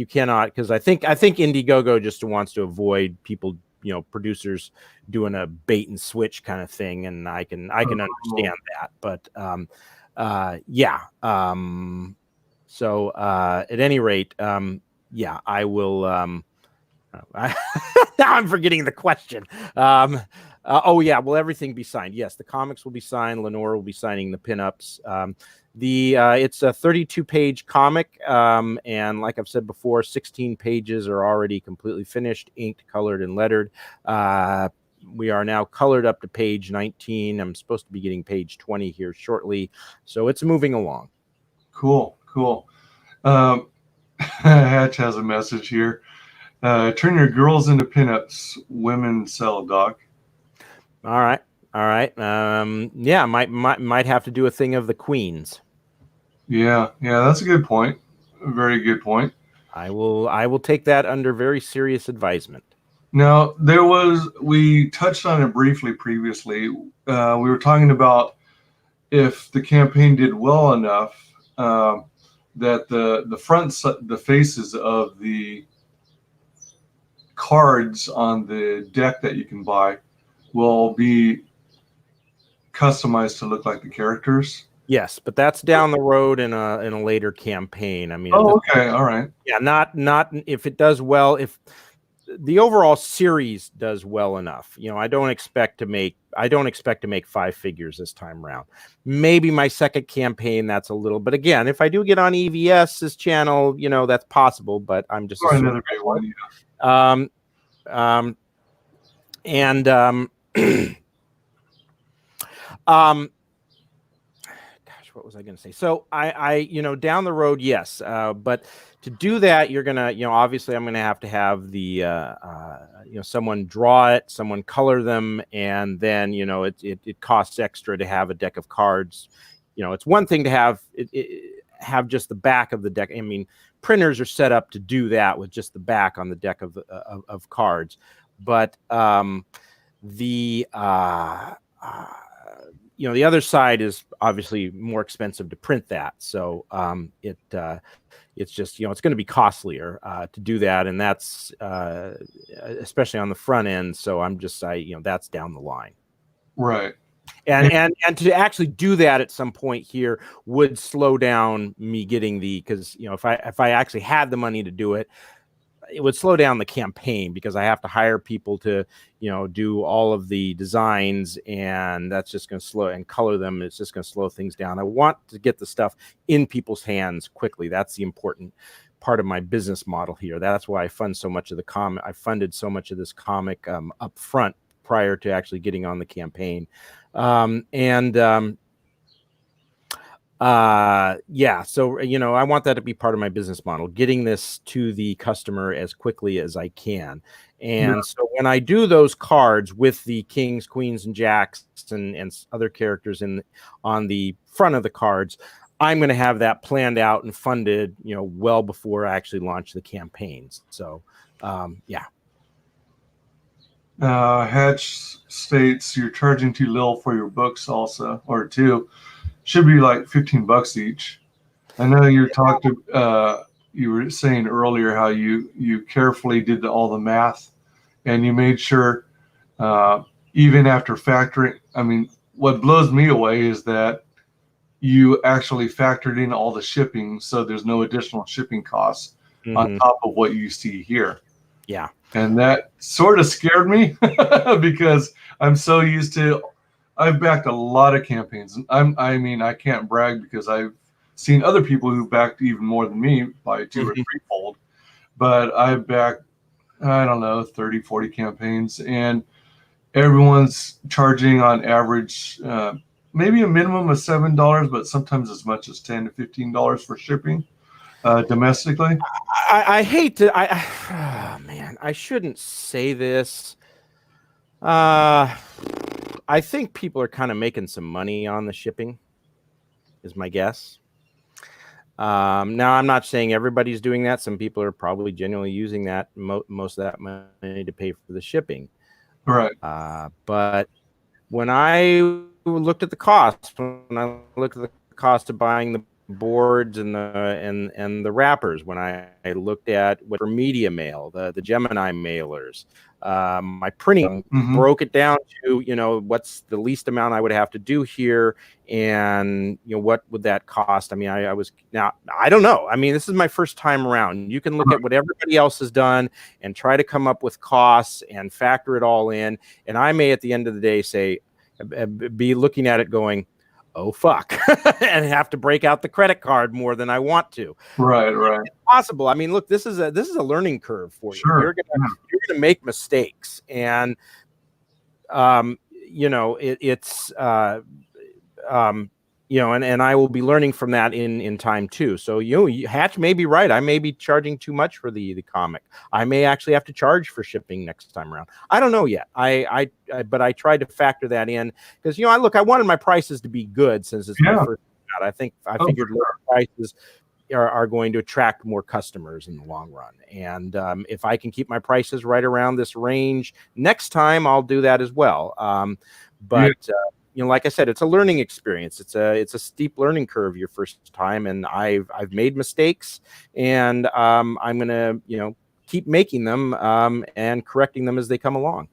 cannot. Because I think IndieGoGo just wants to avoid people, producers doing a bait and switch kind of thing. And I can understand that. But yeah. So at any rate, yeah, I will. Now I'm forgetting the question. Oh yeah, will everything be signed? Yes, the comics will be signed. Lenore will be signing the pinups. It's a 32-page comic, and like I've said before, 16 pages are already completely finished, inked, colored, and lettered. We are now colored up to page 19. I'm supposed to be getting page 20 here shortly, so it's moving along. Cool. Hatch has a message here. Turn your girls into pinups. Women sell, Doc. All right. Yeah, might have to do a thing of the queens. Yeah, that's a good point. A very good point. I will take that under very serious advisement. Now, we touched on it briefly previously. We were talking about if the campaign did well enough that the faces of the cards on the deck that you can buy will be customized to look like the characters. Yes, but that's down the road in a later campaign. I mean, okay, all right. Yeah, not if it does well. If the overall series does well enough, I don't expect to make 5 figures this time around. Maybe my second campaign, that's a little, but again, if I do get on EVS's channel, that's possible. But I'm just another big one. Yeah. Gosh, what was I going to say? So I down the road, yes. But to do that, you're going to, obviously I'm going to have the, someone draw it, someone color them. And then, it costs extra to have a deck of cards. It's one thing to have just the back of the deck. I mean, printers are set up to do that with just the back on the deck of cards. But the other side is obviously more expensive to print that. So it's just, it's going to be costlier to do that. And that's especially on the front end. So I'm just, that's down the line. Right. And to actually do that at some point here would slow down me getting because if I actually had the money to do it, it would slow down the campaign because I have to hire people to do all of the designs, and that's just going to slow, and color them. It's just going to slow things down. I want to get the stuff in people's hands quickly. That's the important part of my business model here. That's why I fund so much of the comic. I funded so much of this comic up front prior to actually getting on the campaign. Yeah, so I want that to be part of my business model, getting this to the customer as quickly as I can. And so when I do those cards with the kings, queens, and jacks and other characters on the front of the cards, I'm going to have that planned out and funded, well before I actually launch the campaigns. So yeah. Hatch states you're charging too little for your books also, or two. Should be like $15 each. I know you talked to, you were saying earlier how you carefully did all the math, and you made sure even after factoring. I mean, what blows me away is that you actually factored in all the shipping, so there's no additional shipping costs on top of what you see here. Yeah. And that sort of scared me because I'm so used to, I've backed a lot of campaigns. I mean, I can't brag because I've seen other people who backed even more than me by 2 or 3-fold. But I've backed, I don't know, 30, 40 campaigns. And everyone's charging on average maybe a minimum of $7, but sometimes as much as $10 to $15 for shipping domestically. I hate to, oh man, I shouldn't say this. I think people are kind of making some money on the shipping, is my guess. Now, I'm not saying everybody's doing that. Some people are probably genuinely using that, most of that money to pay for the shipping. Right. But when I looked at the cost, of buying the boards and the wrappers, when I looked at what for media mail, the Gemini mailers, my printing, broke it down to what's the least amount I would have to do here, and what would that cost. I mean, I don't know. I mean, this is my first time around. You can look at what everybody else has done and try to come up with costs and factor it all in, and I may at the end of the day be looking at it going, oh fuck, and have to break out the credit card more than I want to. Right. It's possible. I mean, look, this is a learning curve for you. You're gonna make mistakes, and and I will be learning from that in time too. So Hatch may be right. I may be charging too much for the comic. I may actually have to charge for shipping next time around. I don't know yet. But I tried to factor that in because I wanted my prices to be good since it's my first out. I figured lower prices are going to attract more customers in the long run. And if I can keep my prices right around this range next time, I'll do that as well. Like I said, it's a learning experience. It's a steep learning curve your first time, and I've made mistakes, and I'm gonna keep making them and correcting them as they come along.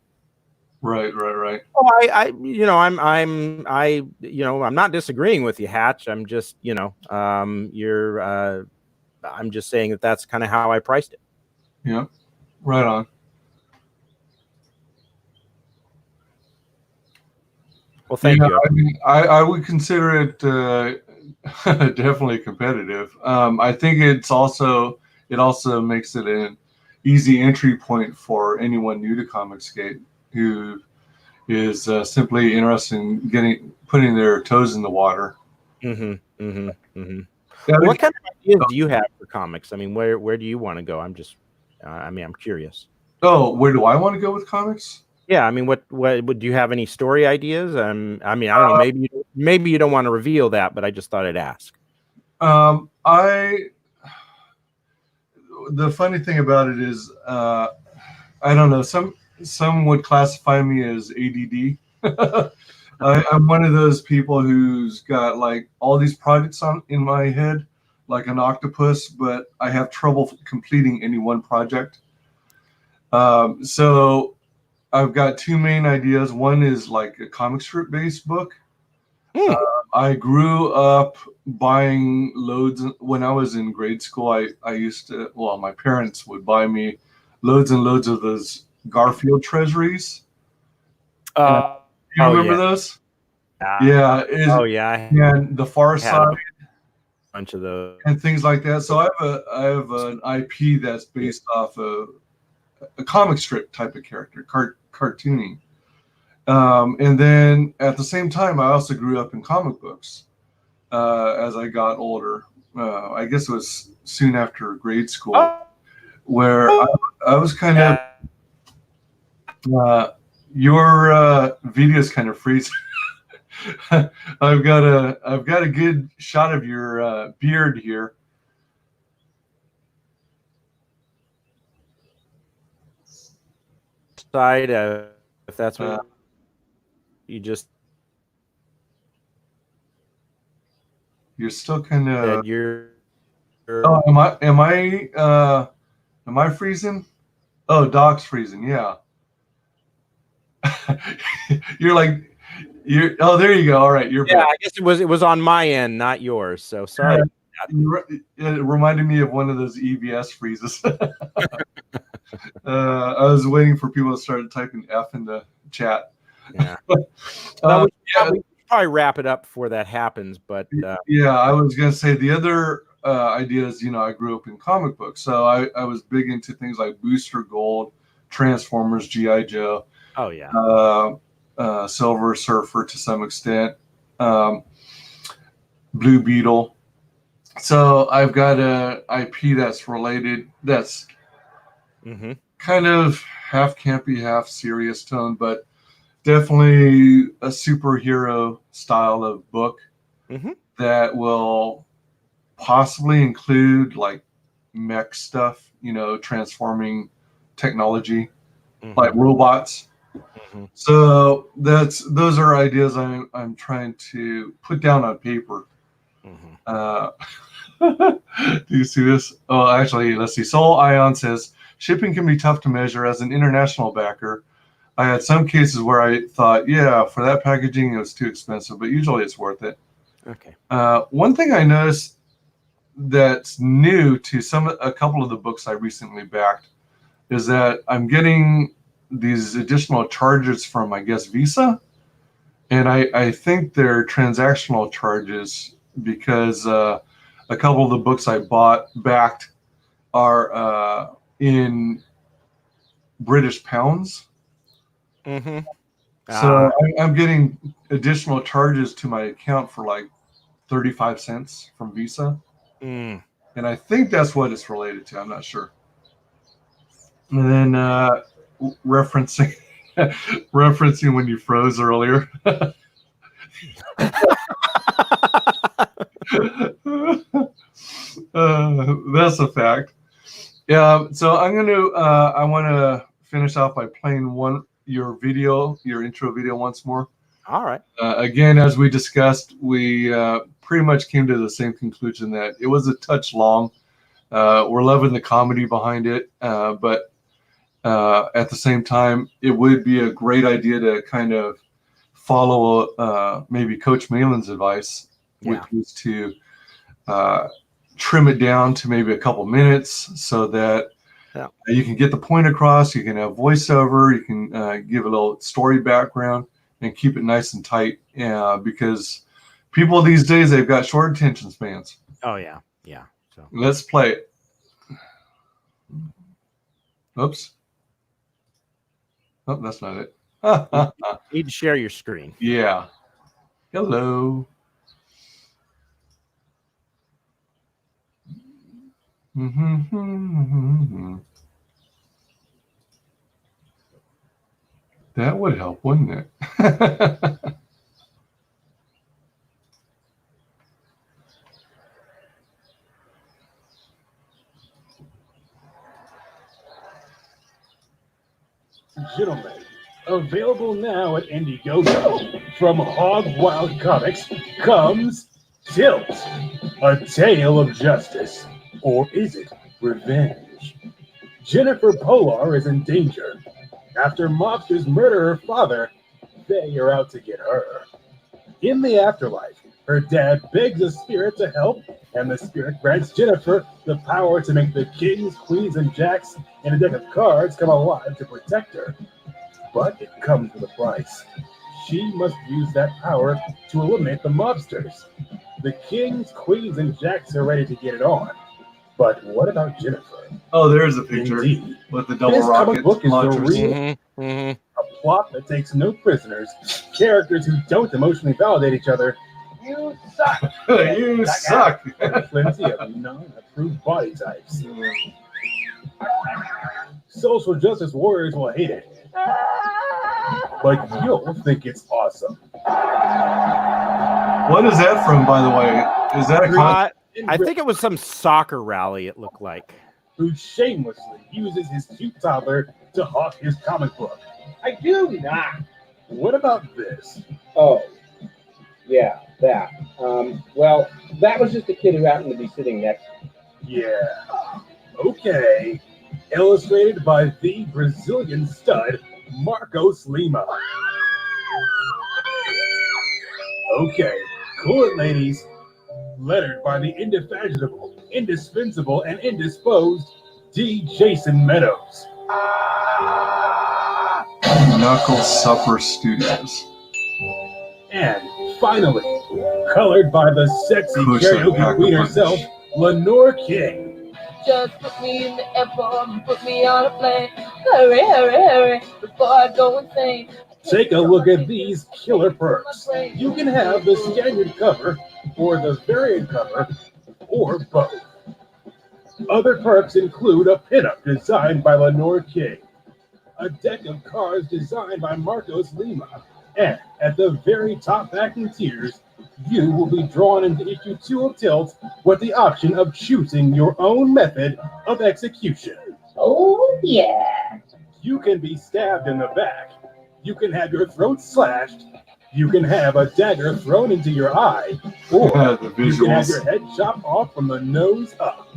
Right. Oh, I'm not disagreeing with you, Hatch. I'm just I'm just saying that's kind of how I priced it. Yeah, right on. Well, thank you. I mean, I would consider it definitely competitive. I think it also makes it an easy entry point for anyone new to Comicsgate who is simply interested in putting their toes in the water. Yeah, what kind of ideas do you have for comics? I mean, where do you want to go? I'm curious. Oh, where do I want to go with comics? Yeah, I mean, what do you have any story ideas? I mean, I don't know. Maybe you don't want to reveal that, but I just thought I'd ask. The funny thing about it is, I don't know. Some would classify me as ADD. I'm one of those people who's got like all these projects on in my head, like an octopus, but I have trouble completing any one project. So I've got two main ideas. One is like a comic strip based book. Hmm. I grew up buying loads when I was in grade school. I used to, well, my parents would buy me loads and loads of those Garfield treasuries. Uh, You oh remember yeah. those? Yeah, Oh yeah. I and the Far had a Side bunch of those. and things like that. So I have an IP that's based off of a comic strip type of character, cartooning. And then at the same time, I also grew up in comic books as I got older. I guess it was soon after grade school Oh, where I was kind of yeah. your video's kind of freezing. I've got a good shot of your beard here. Side, if that's Uh, what you just you're still kind of. said, you're Oh, am I freezing? Oh, Doc's freezing. Yeah. You're like you're. Oh, there you go. All right, you're yeah. back. I guess it was on my end, not yours. So sorry. It reminded me of one of those EBS freezes. I was waiting for people to start typing F in the chat. Yeah. Well, we Yeah, should probably wrap it up before that happens. But yeah. I was gonna say the other idea is, I grew up in comic books, so I was big into things like Booster Gold, Transformers, GI Joe, oh yeah. Silver Surfer to some extent, um, Blue Beetle. So I've got a IP that's related. That's Mm-hmm. kind of half campy, half serious tone, but definitely a superhero style of book Mm-hmm. that will possibly include like mech stuff, transforming technology, like Mm-hmm. robots. Mm-hmm. So those are ideas I'm trying to put down on paper. Mm-hmm. Uh, do you see this? Oh, actually, let's see. Soul Ion says shipping can be tough to measure. As an international backer, I had some cases where I thought, yeah, for that packaging, it was too expensive, but usually it's worth it. Okay. One thing I noticed that's new to a couple of the books I recently backed is that I'm getting these additional charges from, I guess, Visa. And I think they're transactional charges because a couple of the books I backed are in British pounds. Mm-hmm. So I'm getting additional charges to my account for like 35 cents from Visa. Mm. And I think that's what it's related to. I'm not sure. And then referencing referencing when you froze earlier. That's a fact. Yeah. So I want to finish off by playing your intro video once more. All right. Again, as we discussed, we pretty much came to the same conclusion that it was a touch long. We're loving the comedy behind it, but at the same time, it would be a great idea to kind of follow maybe Coach Malin's advice, which is to trim it down to maybe a couple minutes so that you can get the point across. You can have voiceover. You can give a little story background and keep it nice and tight. Because people these days, they've got short attention spans. Oh yeah. Yeah. So Let's play it. Oops. Oh, that's not it. you need to share your screen. Yeah. Hello. That would help, wouldn't it? Gentlemen, Available now at IndieGoGo. From Hog Wild Comics comes Tilt, a tale of justice. Or is it revenge? Jennifer Polar is in danger. After mobsters murder her father, they are out to get her. In the afterlife, her dad begs the spirit to help, and the spirit grants Jennifer the power to make the kings, queens, and jacks in a deck of cards come alive to protect her. But it comes with a price. She must use that power to eliminate the mobsters. The kings, queens, and jacks are ready to get it on. But what about Jennifer? Oh, there's a picture Indeed. with the double This comic rocket book is the launchers. real a plot that takes no prisoners, characters who don't emotionally validate each other. You suck. You suck. And plenty of non-approved body types. Social justice warriors will hate it, but you'll think it's awesome. What is that from, by the way? Is that a con- I think it was some soccer rally, it looked like. Who shamelessly uses his cute toddler to hawk his comic book. I do not. What about this? Oh, yeah, that. Well, that was just a kid who happened to be sitting next to me. Yeah. Okay. Illustrated by the Brazilian stud, Marcos Lima. Okay. Cool it, ladies. Lettered by the indefatigable, indispensable, and indisposed D. Jason Meadows. Knuckle Supper Studios? And Finally, colored by the sexy Push that karaoke pack queen a herself, punch. Lenore King. Just put me in the F.A.M.I.L.Y. and put me on a plane. Hurry, hurry, hurry, before I go insane. Take a look at these killer perks. You can have the standard cover, or the variant cover, or both. Other perks include a pinup designed by Lenore King, a deck of cards designed by Marcos Lima, and at the very top backing tiers, you will be drawn into issue 2 of Tilt with the option of choosing your own method of execution. Oh, yeah. You can be stabbed in the back. You can have your throat slashed. You can have a dagger thrown into your eye. Or The you can have visuals. your head chopped off from the nose up.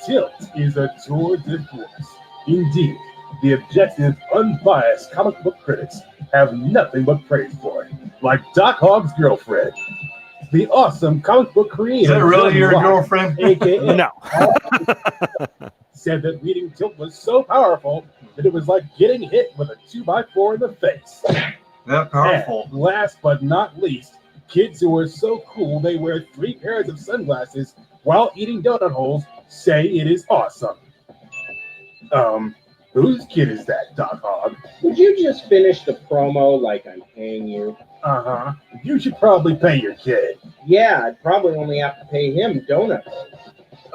Tilt is a tour de force. Indeed, the objective, unbiased comic book critics have nothing but praise for it. Like Doc Hogg's girlfriend. The awesome comic book creator. Is that really your John Locke, girlfriend? AKA no. said that reading Tilt was so powerful that it was like getting hit with a 2x4 in the face. That powerful. And last but not least, kids who are so cool they wear 3 pairs of sunglasses while eating donut holes say it is awesome. Whose kid is that, Doc Hogg? Would you just finish the promo like I'm paying you? Uh-huh. You should probably pay your kid. Yeah, I'd probably only have to pay him donut holes.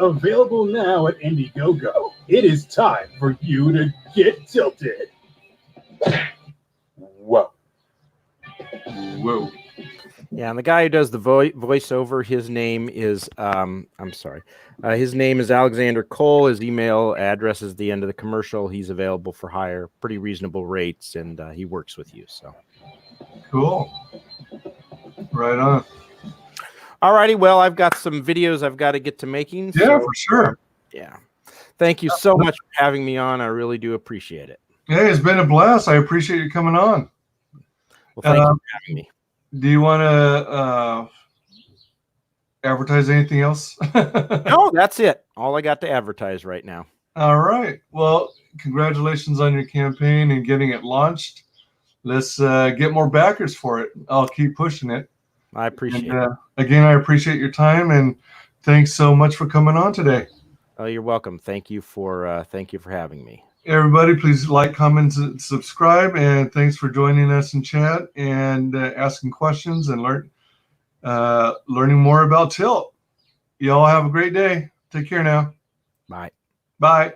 Available now at IndieGoGo. It is time for you to get tilted. Whoa. Whoa. Yeah, and the guy who does the voiceover, his name is his name is Alexander Cole. His email address is the end of the commercial. He's available for hire, pretty reasonable rates, and he works with you. So Cool. Right on. all righty, well, I've got some videos I've got to get to making. Yeah, so, for sure. yeah. Thank you so much for having me on. I really do appreciate it. Hey, it's been a blast. I appreciate you coming on. Well, thank you for having me. Do you want to advertise anything else? No, that's it. All I got to advertise right now. All right. Well, congratulations on your campaign and getting it launched. Let's get more backers for it. I'll keep pushing it. I appreciate And, it. again, I appreciate your time and thanks so much for coming on today. Oh, you're welcome. Thank you for having me. Everybody, please like, comment, and subscribe. And thanks for joining us in chat and asking questions and learning more about Tilt. Y'all have a great day. Take care now. Bye. Bye.